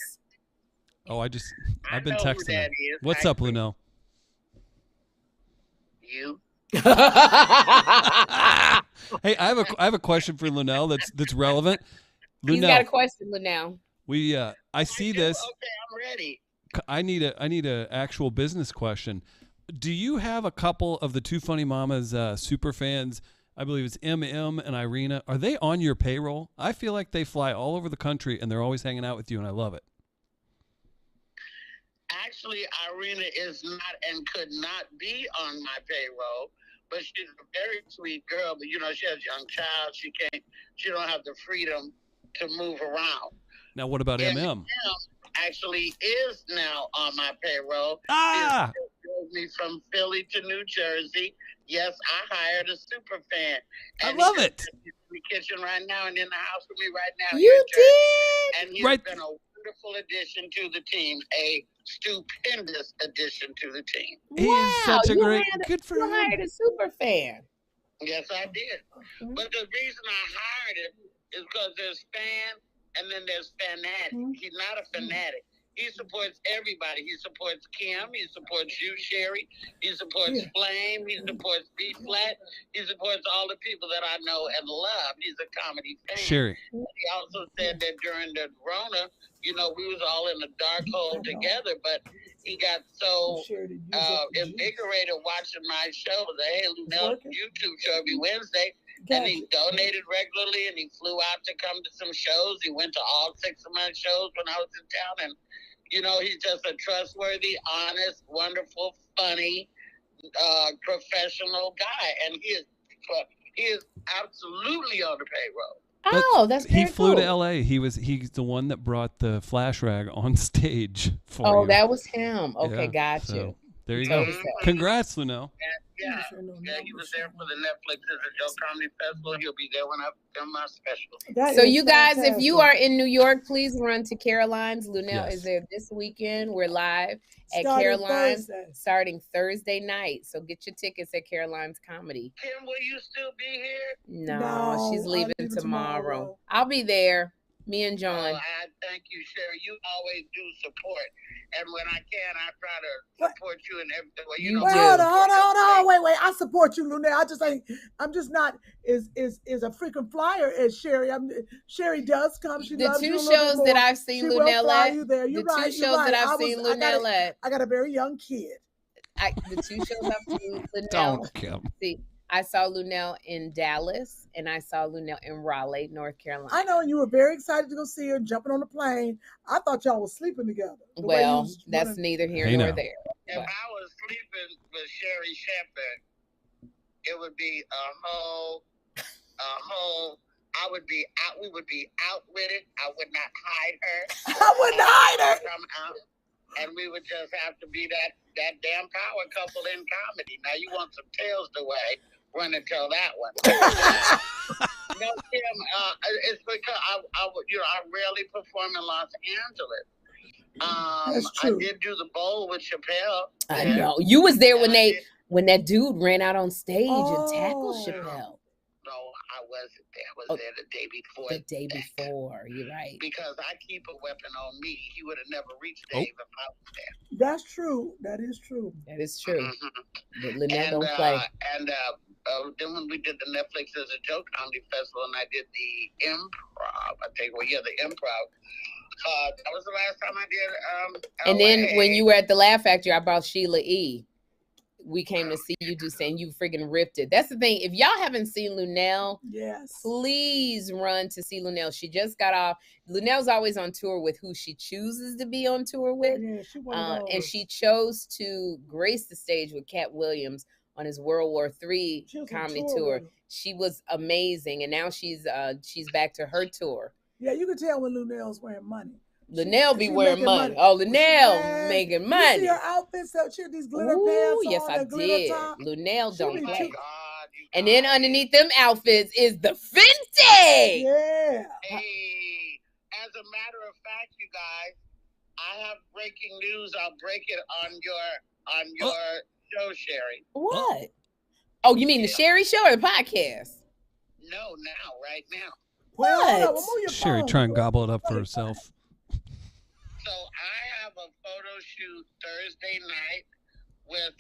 doing? Oh, I've been I know who texting her. that is. What's Hi, up, Luenell? You? Hey, I have a question for Luenell that's relevant. He's got a Luenell, question, Luenell. I see this. Okay, I'm ready. I need a actual business question. Do you have a couple of the Two Funny Mamas super fans? I believe it's MM and Irina. Are they on your payroll? I feel like they fly all over the country and they're always hanging out with you, and I love it. Actually, Irina is not and could not be on my payroll, but she's a very sweet girl. But she has a young child. She don't have the freedom to move around. Now, what about And MM? actually is now on my payroll. Ah! He drove me from Philly to New Jersey. Yes, I hired a super fan. I love it. He's in the kitchen right now and in the house with me right now. You here in Jersey. did? And he's Right. been a wonderful addition to the team, a stupendous addition to the team. He's such a you great. hired Good for You him. hired a super fan. Yes, I did. But the reason I hired him is because there's fan and then there's fanatic. He's not a fanatic. He supports everybody. He supports Kym. He supports you, Sherri. He supports Flame. He supports B-Flat. He supports all the people that I know and love. He's a comedy fan. Sherri. He also said that during the Rona, we was all in a dark hole together, but he got so invigorated watching my show, the Hey Luenell YouTube show every Wednesday, and he donated regularly, and he flew out to come to some shows. He went to all 6 of my shows when I was in town, and he's just a trustworthy, honest, wonderful, funny, professional guy, and he is absolutely on the payroll. Oh, that's He very flew cool. to LA. He's the one that brought the flash rag on stage for you. Oh, that was him. Okay, Yeah, got so you. there you Told go. us that. Congrats, Luenell. Yeah. He was there for the Netflix Joke Comedy Festival. He'll be there when I film my special. So you guys, if you are in New York, please run to Caroline's. Luenell is there this weekend. We're live at Caroline's starting Thursday night. So get your tickets at Caroline's Comedy. Kym, will you still be here? No, she's leaving tomorrow. I'll be there. Me and John. I thank you, Sherri. You always do support. And when I can, I try to support you in everything. Well, you know, hold on. Wait. I support you, Luenell. I'm just not is a freaking flyer as Sherri. Sherri does come. She loves you a little bit more. The 2 shows that I've seen Luenell at. You're right. The 2 shows that I've seen Luenell at. I got a very young kid. The 2 shows I've seen Luenell. Don't, Kym. See, I saw Luenell in Dallas, and I saw Luenell in Raleigh, North Carolina. I know you were very excited to go see her, jumping on the plane. I thought y'all was sleeping together. Well, that's neither here nor there. If I was sleeping with Sherri Shepherd, it would be a whole. We would be out with it. I would not hide her. I wouldn't hide her. Come out, and we would just have to be that damn power couple in comedy. Now you want some tails to wag, run and tell that one. No, Kym, it's because I rarely perform in Los Angeles. That's true. I did do the bowl with Chappelle. I know you was there when that dude ran out on stage and tackled Chappelle. No, I wasn't there. I was there the day before. The day before, you're right. Because I keep a weapon on me. He would have never reached Dave if I was there. That's true. That is true. That is true. Mm-hmm. But Luenell don't play. Then when we did the Netflix as a Joke Comedy Festival, and I did the improv, the improv. That was the last time I did. And then when you were at the Laugh Factory, I brought Sheila E. We came to see you and you friggin' ripped it. That's the thing. If y'all haven't seen Luenell, please run to see Luenell. She just got off. Luenell's always on tour with who she chooses to be on tour with. Yeah, and she chose to grace the stage with Cat Williams on his World War III comedy tour. She was amazing. And now she's back to her tour. Yeah, you can tell when Luenell's wearing money. Luenell be wearing money. Oh, Luenell making money. You see her outfits? She had these glitter pants on. Yes, I did. Top. Luenell don't play. And then underneath them outfits is the Fenty. Yeah. Hey, as a matter of fact, you guys, I have breaking news. I'll break it on your show, Sherri. What? Oh, you mean the Sherri Show or the podcast? No, right now. What? Sherri, try and gobble it up for herself. So I have a photo shoot Thursday night with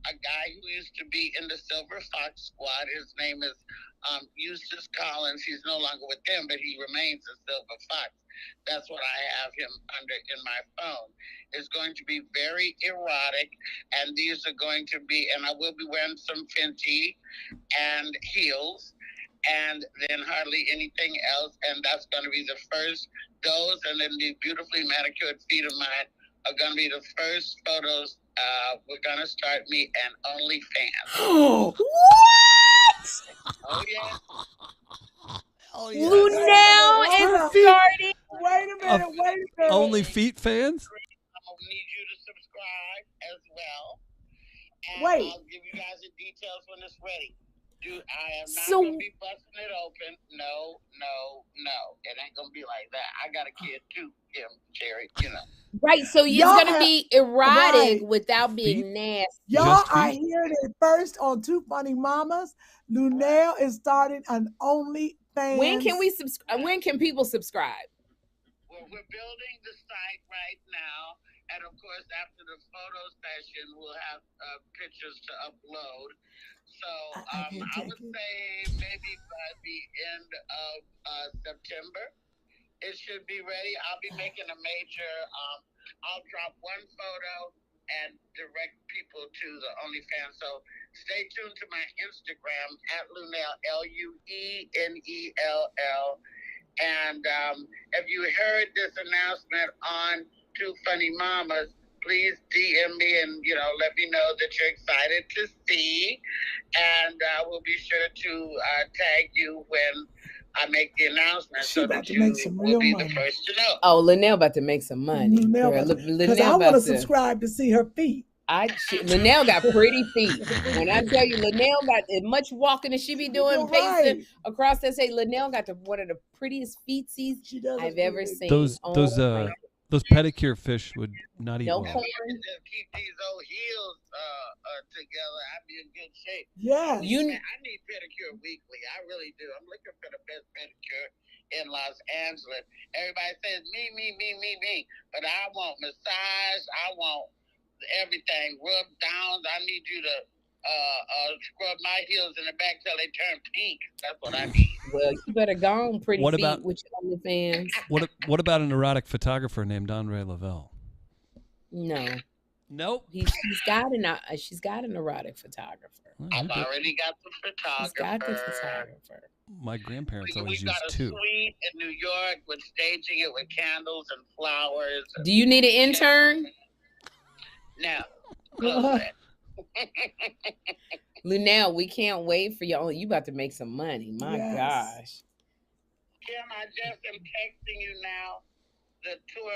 a guy who used to be in the Silver Fox Squad. His name is Eustace Collins. He's no longer with them, but he remains a Silver Fox. That's what I have him under in my phone. It's going to be very erotic, and these are going to be, and I will be wearing some Fenty and heels, and then hardly anything else. And that's going to be the first, those and then the beautifully manicured feet of mine are going to be the first photos. We're going to start me and OnlyFans. What? Oh, yeah. Oh, yeah. Luenell is starting. Wait a minute. Only feet fans? I'll need you to subscribe as well. And I'll give you guys the details when it's ready. I am not going to be busting it open. No. It ain't going to be like that. I got a kid too, Kym, Sherri, Right, so it's going to be erotic without being nasty. Y'all are hearing it first on Two Funny Mamas. Luenell is starting an OnlyFans. When can we When can people subscribe? Well, we're building the site right now. And of course, after the photo session, we'll have pictures to upload. So I would say maybe by the end of September, it should be ready. I'll be making a major, I'll drop one photo and direct people to the OnlyFans. So stay tuned to my Instagram at Luenell, Luenell. And if you heard this announcement on Two Funny Mamas, please DM me and, let me know that you're excited to see. And we'll be sure to tag you when I make the announcement so that you will be the first to know. Oh, Luenell about to make some money. Because I want to subscribe to see her feet. Luenell got pretty feet. When I tell you, Luenell got as much walking as she be doing, You're pacing right. across that state. Luenell got one of the prettiest feetsies She does. I've ever seen. Those pedicure fish would not eat no well. porn. Just keep these old heels together. I'd be in good shape. Yes. I need pedicure weekly. I really do. I'm looking for the best pedicure in Los Angeles. Everybody says me. But I want massage. I want everything. Rub downs. I need you to scrub my heels in the back till they turn pink. That's what I need. Well, you better go on pretty What feet about- with your OnlyFans. What about an erotic photographer named Andre Lavelle? No. Nope. She's got an erotic photographer. I've already got the photographer. She's got the photographer. My grandparents always We got used a two. suite in New York with staging it with candles and flowers. Do you need an intern? No. Close it. Luenell, we can't wait for y'all. You about to make some money. My Yes. gosh. Kym, I just am texting you now the tour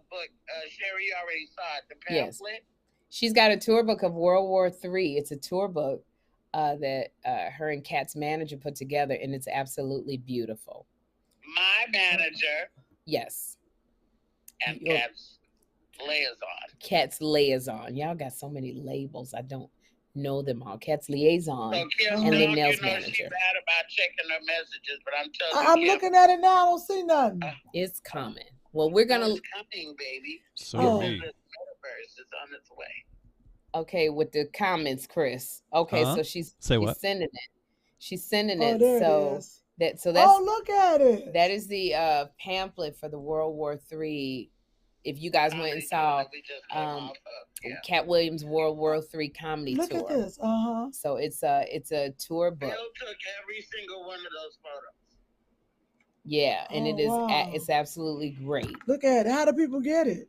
book. Sherri, you already saw it, the Yes. pamphlet. She's got a tour book of World War III. It's a tour book that her and Kat's manager put together, and it's absolutely beautiful. My manager Yes. and Your- Kat's liaison. Kat's liaison. Y'all got so many labels. I don't know them all. Kat's liaison. So Kym, and don't Luenell's she's manager. bad about checking her messages, but I'm telling you, I'm Kym, looking at it now. I don't see nothing. It's coming. Well, we're gonna it's coming, baby. So Oh. are me. The metaverse is on its way. okay with the comments, Chris. Okay, Huh? so she's what? sending it. She's sending Oh, it. there So it is. that's Oh, look at it. that is the pamphlet for the World War III. If you guys went and saw We just came off of. Yeah. Cat Williams' World War III comedy Look tour. at this. Uh-huh. So it's a tour book. Bill took every single one of those photos. Yeah, and Oh, it is wow. it's absolutely great. Look at it. How do people get it?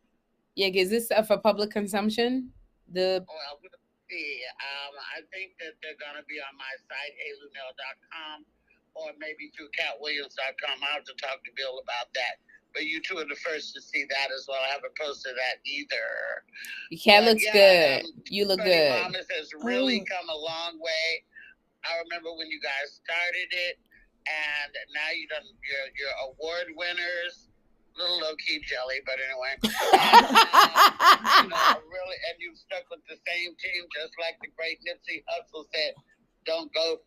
Yeah, is this for public consumption? The Well, we'll see. I think that they're going to be on my site, heylunell.com, or maybe through catwilliams.com. I'll have to talk to Bill about that. But you two are the first to see that as well. I haven't posted that either. your cat But looks yeah, good. You look Funny good. Mamas has really Oh. come a long way. I remember when you guys started it, and now you done your award winners. Little low key jelly, but anyway. Really, and you've stuck with the same team, just like the great Nipsey Hussle said. Don't go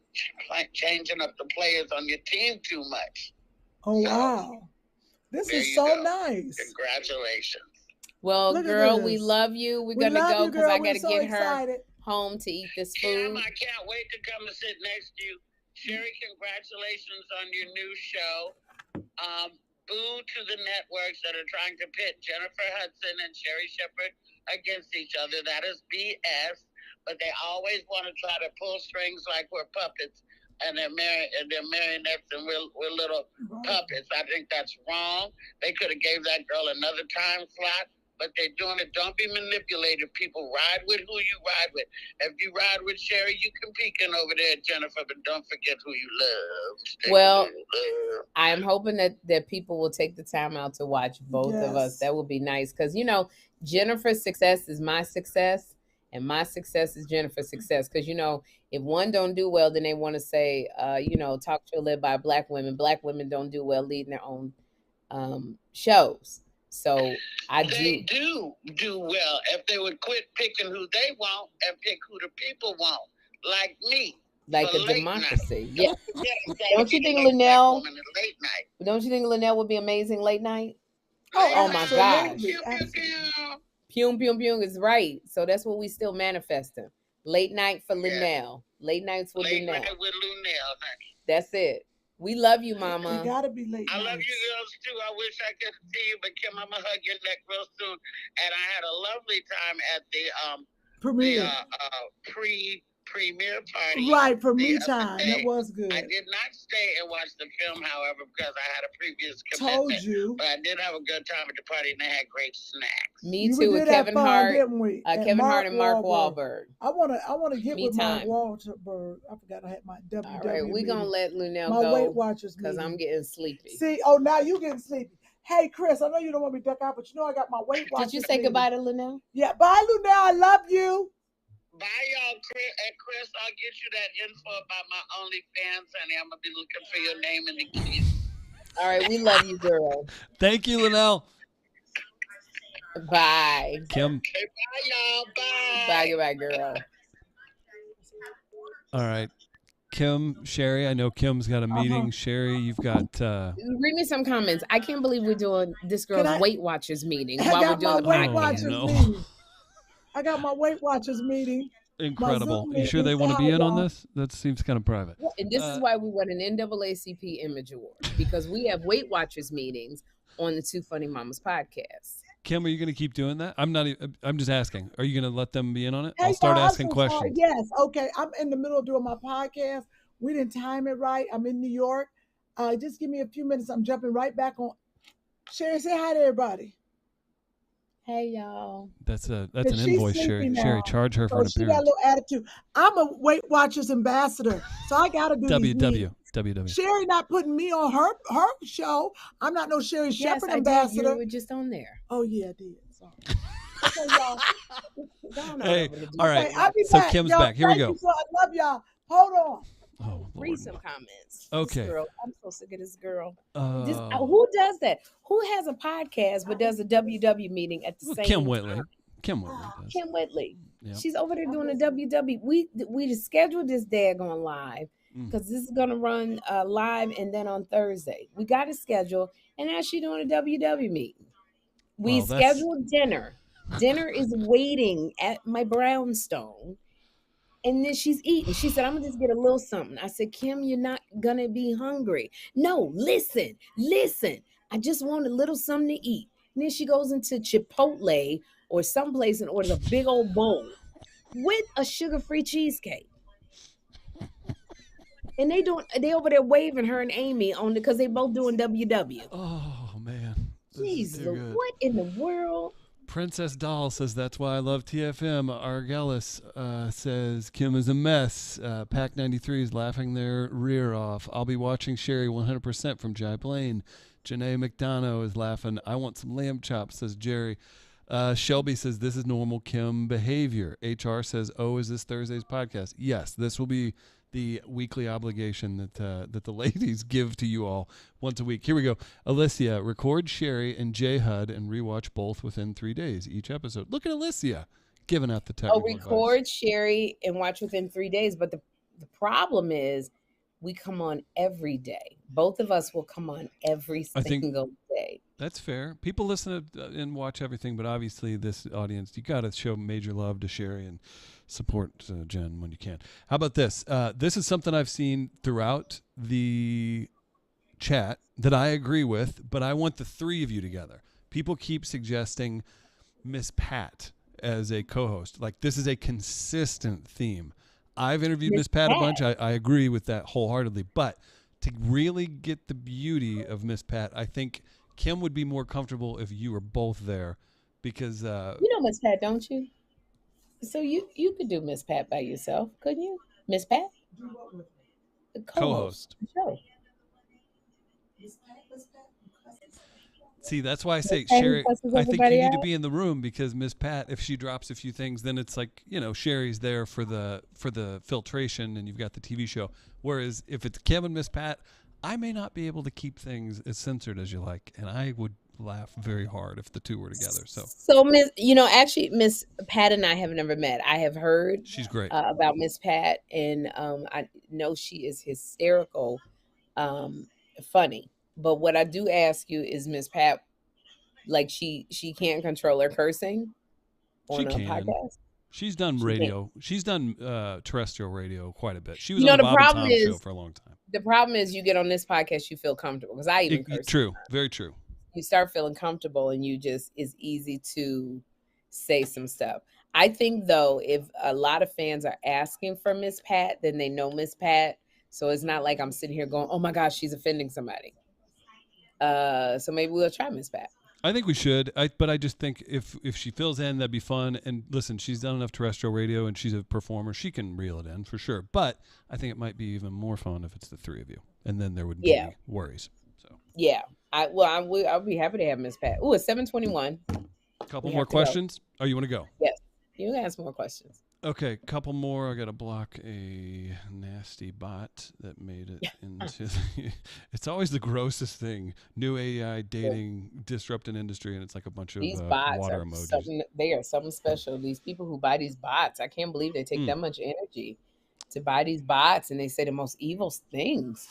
changing up the players on your team too much. Oh, So, wow. This there is you so go. nice. Congratulations. Well, Look at girl, we this. love you. We're We gonna love go you, because girl. I We're gotta so get her excited. home to eat this Kym, food. I can't wait to come and sit next to you. Sherri, congratulations on your new show. Boo to the networks that are trying to pit Jennifer Hudson and Sherri Shepherd against each other. That is BS. But they always want to try to pull strings like we're puppets, and they're marionettes, and we're little puppets. I think that's wrong. They could have gave that girl another time slot, but they're doing it. Don't be manipulated. People ride with who you ride with. If you ride with Sherri, you can peeking over there, Jennifer, but don't forget who you love. Stay Well, with who you love. I'm hoping that people will take the time out to watch both of us. Yes. That would be nice because Jennifer's success is my success, and my success is Jennifer's success. Because if one don't do well, then they want to say, talk show led by Black women. Black women don't do well leading their own shows. So They do well if they would quit picking who they want and pick who the people want, like me. like for a late democracy. night. Yeah. Don't you think Black Luenell? woman in late night. Don't you think Luenell would be amazing late night? Oh, Oh, my gosh. absolutely, Pew, pew, absolutely. pew. Pyung Pyung Pyung is right. So that's what we still manifesting. Late night for Yeah. Luenell. Late nights with Late Luenell. night with Luenell, honey. That's it. We love you, It Mama. gotta be late. I love nights. you girls too. I wish I could see you, but Kym, I'm gonna hug your neck real soon. And I had a lovely time at the Premiere. premiere party. Right, for me the other time. day. That was good. I did not stay and watch the film, however, because I had a previous Told commitment. you. But I did have a good time at the party, and they had great snacks. Me We too, did with have Kevin fun, Hart. didn't we? Kevin Hart and Mark Wahlberg. I wanna get Me with time. Mark Wahlberg. I forgot I had my WWE. All right, we're gonna meeting. let Luenell my Weight go Watchers because I'm meeting. getting sleepy. See, now you getting sleepy. Hey, Chris, I know you don't want me to duck out, but I got my Weight Watchers Did you say meeting. goodbye to Luenell? Yeah, bye, Luenell. I love you. Hey, Chris, I'll get you that info about my OnlyFans, honey. I'm going to be looking for your name in the queue. All right, we love you, girl. Thank you, Luenell. Bye. Kym. Okay, bye, y'all. Bye. Bye, goodbye, girl. All right. Kym, Sherri, I know Kym's got a meeting. Sherri, you've got... Read me some comments. I can't believe we're doing this girl's Weight Watchers meeting I while we're got my doing the Weight podcast. Watchers no. meeting. I got my Weight Watchers meeting. Incredible. Zoom You sure they meeting. want to be in on Y'all. this? That seems kind of private. And this is why we won an NAACP Image Award, because we have Weight Watchers meetings on the Two Funny Mamas podcast. Kym, are you going to keep doing that? I'm just asking. Are you going to let them be in on it? Hey, I'll start y'all, asking I'm so sorry. questions. Yes. Okay. I'm in the middle of doing my podcast. We didn't time it right. I'm in New York. Just give me a few minutes. I'm jumping right back on. Sherri, say hi to everybody. Hey, y'all. That's an She's invoice, sleeping Sherri. now. Sherri, charge her for an So she got a appearance. little attitude. I'm a Weight Watchers ambassador, so I got to do these meetings. WW. Sherri not putting me on her show. I'm not no Sherri Shepherd Yes, I ambassador. did. You were just on there. Oh yeah, I did. Sorry. Okay, y'all. Go on Hey, over to do all right. Okay, I'll be So back. Kym's Y'all, back. Here we thank go. you, so I love y'all. Hold on. Oh, Read Lord. some comments. Okay. This girl, I'm so sick of this girl. Uh, Who does that? Who has a podcast but does a WW meeting at the same Kym Whitley. time? Kym Whitley does. Kym Whitley. Yeah. She's over there doing a WW. We just scheduled this daggone live because this is gonna run live and then on Thursday. We got a schedule, and now she's doing a WW meeting. We Well, that's- scheduled dinner. Dinner is waiting at my brownstone. And then she's eating. She said, I'm going to just get a little something. I said, Kym, you're not going to be hungry. No, listen. I just want a little something to eat. And then she goes into Chipotle or someplace and orders a big old bowl with a sugar-free cheesecake. And they over there waving her and Amy on because they both doing WW. Oh, man. This is Jeez, too good. what in the world? Princess Doll says that's why I love TFM. Argelis says Kym is a mess. Pack 93 is laughing their rear off. I'll be watching Sherri 100% from Jai Blaine. Janae McDonough is laughing. I want some lamb chops, says Jerry. Shelby says this is normal Kym behavior. HR says, oh, is this Thursday's podcast? Yes, this will be the weekly obligation that the ladies give to you all once a week. Here we go. Alicia, record Sherri and J HUD and rewatch both within 3 days each episode. Look at Alicia giving out the technical record advice. Sherri and watch within 3 days. But the problem is we come on every day. Both of us will come on every single day. That's fair. People listen to, and watch everything, but obviously this audience, you got to show major love to Sherri and support Jen when you can. How about this? This is something I've seen throughout the chat that I agree with, but I want the three of you together. People keep suggesting Miss Pat as a co-host. Like, this is a consistent theme. I've interviewed Miss Pat a bunch. I agree with that wholeheartedly. But to really get the beauty of Miss Pat, I think Kym would be more comfortable if you were both there because... you know Miss Pat, don't you? So you could do Miss Pat by yourself, couldn't you? Miss Pat? The co-host. Show. See, that's why I say, Pat Sherri, cusses I think you everybody need to out? be in the room because Miss Pat, if she drops a few things, then it's like, Sherri's there for the filtration and you've got the TV show. Whereas if it's Kym and Miss Pat, I may not be able to keep things as censored as you like. And I would laugh very hard if the two were together. So actually Miss Pat and I have never met. I have heard she's great about Miss Pat, and I know she is hysterical, funny. But what I do ask you is Miss Pat, like she can't control her cursing on a podcast. She's done radio. She's done terrestrial radio quite a bit. She was You know, on the the Bob and problem Tom is- show for a long time. The problem is you get on this podcast, you feel comfortable because I even curse. True, very true. You start feeling comfortable and it's easy to say some stuff. I think though, if a lot of fans are asking for Miss Pat, then they know Miss Pat. So it's not like I'm sitting here going, oh my gosh, she's offending somebody. So maybe we'll try Miss Pat. I think we should. But I just think if she fills in, that'd be fun. And listen, she's done enough terrestrial radio and she's a performer. She can reel it in for sure. But I think it might be even more fun if it's the three of you. And then there would be worries. So yeah. I'll be happy to have Miss Pat. Oh, it's 7:21. a couple more questions. Oh, you want to go? Yes. You can ask more questions. Okay, couple more. I got to block a nasty bot that made it into. It's always the grossest thing. New AI dating disrupting industry, and it's like a bunch of These bots water are emojis. they are something special. These people who buy these bots, I can't believe they take that much energy to buy these bots, and they say the most evil things.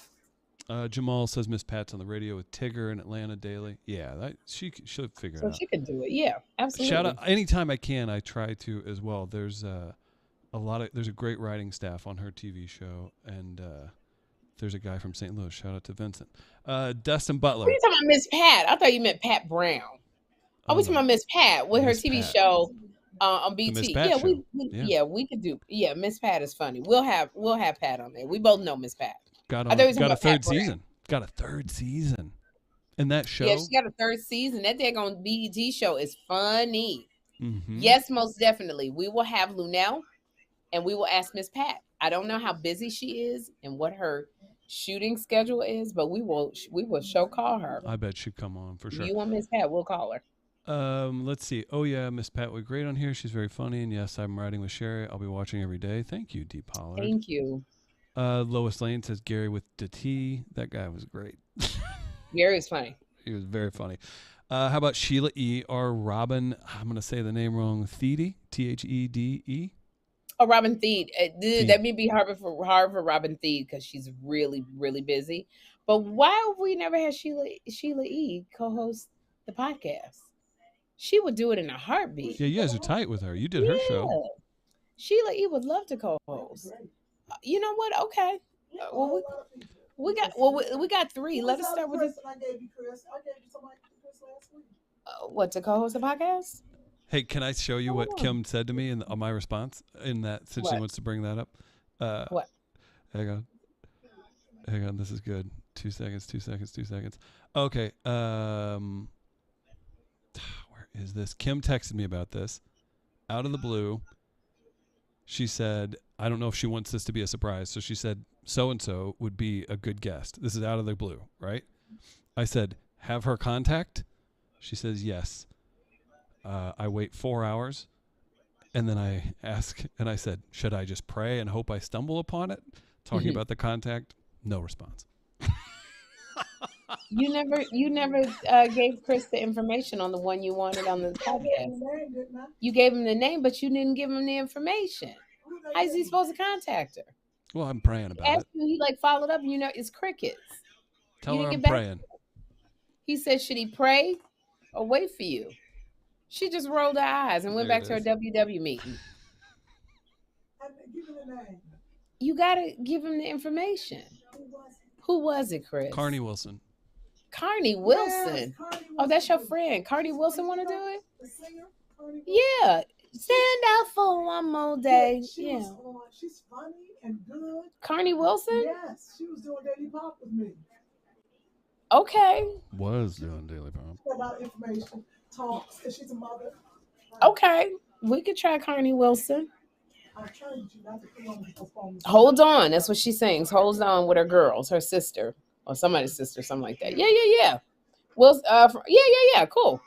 Jamal says Miss Pat's on the radio with Tigger in Atlanta daily. Yeah, she'll figure it out. So she can do it. Yeah, absolutely. Shout out anytime I can. I try to as well. There's there's a great writing staff on her TV show, and there's a guy from St. Louis. Shout out to Vincent. Dustin Butler. What are you talking about, Miss Pat? I thought you meant Pat Brown. Oh, we talking about Miss Pat with her TV show on BT. Yeah, we could do. Yeah, Miss Pat is funny. We'll have Pat on there. We both know Miss Pat. Got a third season. Got a third season. And that show? Yeah, she got a third season. That daggone BET show is funny. Mm-hmm. Yes, most definitely. We will have Luenell and we will ask Miss Pat. I don't know how busy she is and what her shooting schedule is, but we will show call her. I bet she'd come on for sure. You want Miss Pat, we'll call her. Let's see. Oh yeah, Miss Pat was great on here. She's very funny. And yes, I'm riding with Sherri. I'll be watching every day. Thank you, Dee Pollard. Thank you. Lois Lane says Gary with the T. That guy was great. Gary's funny. He was very funny. How about Sheila E. or Robin? I'm going to say the name wrong. Thede? Thede? Oh, Robin Thede. That may be hard for Robin Thede because she's really, really busy. But why have we never had Sheila E. co-host the podcast? She would do it in a heartbeat. Yeah, you guys are tight with her. You did her show. Sheila E. would love to co-host. You know what? Okay. Well, we got three. Let us start with this. I gave you Chris. I gave you somebody Chris last week. What, to co-host a podcast? Hey, can I show you what Kym said to me on my response in that, since she wants to bring that up? What? Hang on. This is good. 2 seconds. Okay. Where is this? Kym texted me about this out of the blue. She said, I don't know if she wants this to be a surprise. So she said, so-and-so would be a good guest. This is out of the blue, right? I said, have her contact? She says, yes. I wait 4 hours. And then I ask, and I said, should I just pray and hope I stumble upon it? Talking about the contact. No response. You never gave Chris the information on the one you wanted on the podcast. You gave him the name, but you didn't give him the information. How is he supposed to contact her? Well, I'm praying about it. He followed up, and it's crickets. Tell her I'm praying. He said, should he pray or wait for you? She just rolled her eyes and went back to her WW meeting. Give him the name. You got to give him the information. Who was it, Chris? Carney Wilson. Carney Wilson. Yes, Carney Wilson. Oh, that's your friend. Carney Wilson want to do it? The singer, Carney Wilson. Yeah. Stand out for one more day. Yeah. She's funny and good. Carney Wilson? Yes, she was doing Daily Pop with me. Okay. Was doing Daily Pop. A lot of information, talks, and she's a mother. Okay. We could try Carney Wilson. I'm trying to not to put on the phone. Hold on. That's what she sings. Hold on with her girls, her sister, or somebody's sister, something like that. Yeah. Well, yeah. Cool.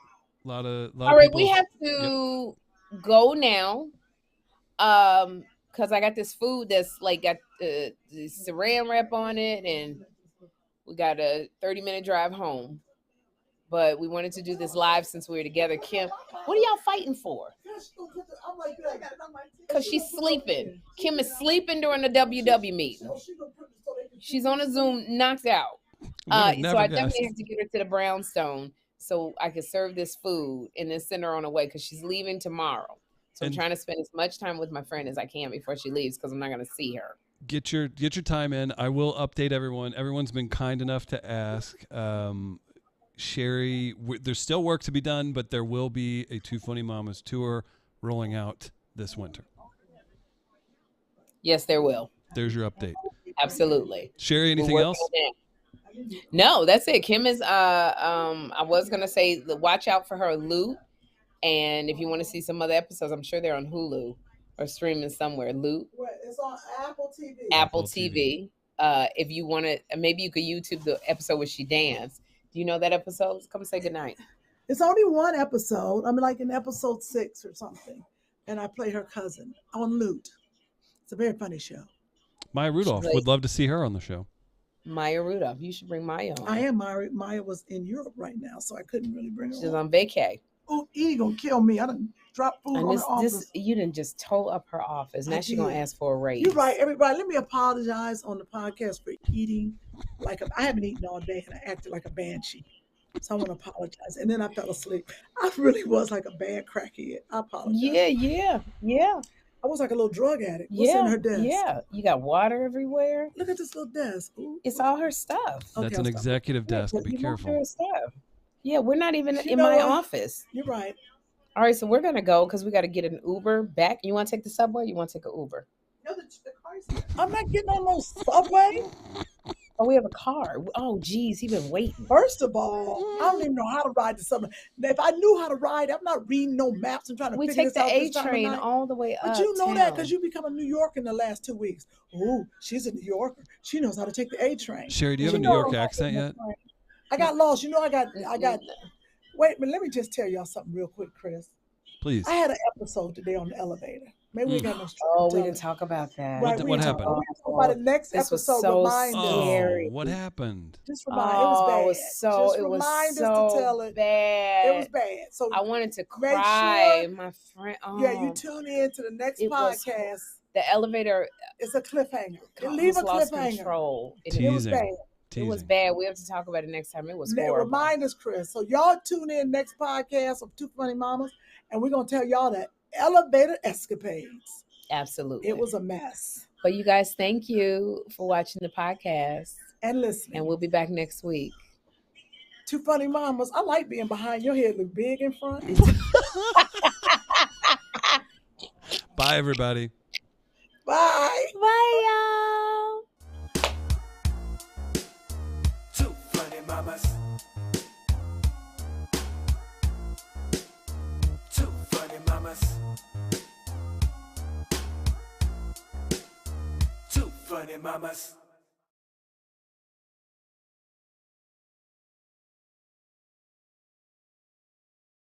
Lot of all right, people. we have to go now. Because I got this food that's got the saran wrap on it, and we got a 30-minute drive home. But we wanted to do this live since we were together. Kym, what are y'all fighting for? Because she's sleeping. Kym is sleeping during the WW meeting. She's on a Zoom, knocked out. So I definitely have to get her to the brownstone so I can serve this food and then send her on her way because she's leaving tomorrow. So I'm trying to spend as much time with my friend as I can before she leaves because I'm not going to see her. Get your time in. I will update everyone. Everyone's been kind enough to ask. Sherri, there's still work to be done, but there will be a Two Funny Mamas tour rolling out this winter. Yes, there will. There's your update. Absolutely. Sherri, anything else? No, that's it. Kym is I was gonna say watch out for her loot. And if you want to see some other episodes, I'm sure they're on Hulu or streaming somewhere. Loot. It's on Apple TV. Apple TV. If you want to, maybe you could YouTube the episode where she danced. Do you know that episode? Come say goodnight. It's only one episode. I mean, like in episode 6 or something. and I play her cousin on lute. It's a very funny show. Maya Rudolph. Would love to see her on the show. Maya Rudolph. You should bring Maya on. I am Maya. Maya was in Europe right now, so I couldn't really bring her She's on. on vacay. Oh, Edie gonna kill me. I done dropped food on the office. You didn't just tow up her office. Now she's gonna ask for a raise. You're right, everybody. Let me apologize on the podcast for eating I haven't eaten all day and I acted like a banshee. So I want to apologize. And then I fell asleep. I really was like a bad crackhead. I apologize. Yeah. I was like a little drug addict. What's in her desk? Yeah. You got water everywhere. Look at this little desk. Ooh, it's all her stuff. That's an executive desk. Be careful. Her stuff. Yeah, we're not even in my office. You're right. All right, so we're going to go because we got to get an Uber back. You want to take the subway? You want to take an Uber? No, the car's I'm not getting on no subway. Oh, we have a car. Oh, geez, he's been waiting. First of all, I don't even know how to ride the subway. If I knew how to ride, I'm not reading no maps and trying to figure this out. We take the A train all the way up. But you know that because you become a New Yorker in the last 2 weeks. Oh, she's a New Yorker. She knows how to take the A train. Sherri, do you have a New York accent yet? I got lost. You know, I got. Wait, but let me just tell y'all something real quick, Chris. Please. I had an episode today on the elevator. Maybe we got no. Oh, we didn't talk about that. Right, what happened? We'll talk about the next episode. So scary. What happened? Just remind. It was bad. It was so bad. It was bad. So I wanted to cry. My friend. Oh. Yeah, you tune in to the next podcast. The elevator. It's a cliffhanger. Leave a cliffhanger. Control. It was bad. It was bad. We have to talk about it next time. It was horrible. Remind us, Chris. So y'all tune in next podcast of Two Funny Mamas, and we're gonna tell y'all that elevator escapades. Absolutely. It was a mess. But you guys, thank you for watching the podcast and listening. And we'll be back next week. Two Funny Mamas. I like being behind your head. Look big in front. Bye, everybody. Bye. Bye, y'all. Two funny mamas. Two funny mamas. Two funny mamas.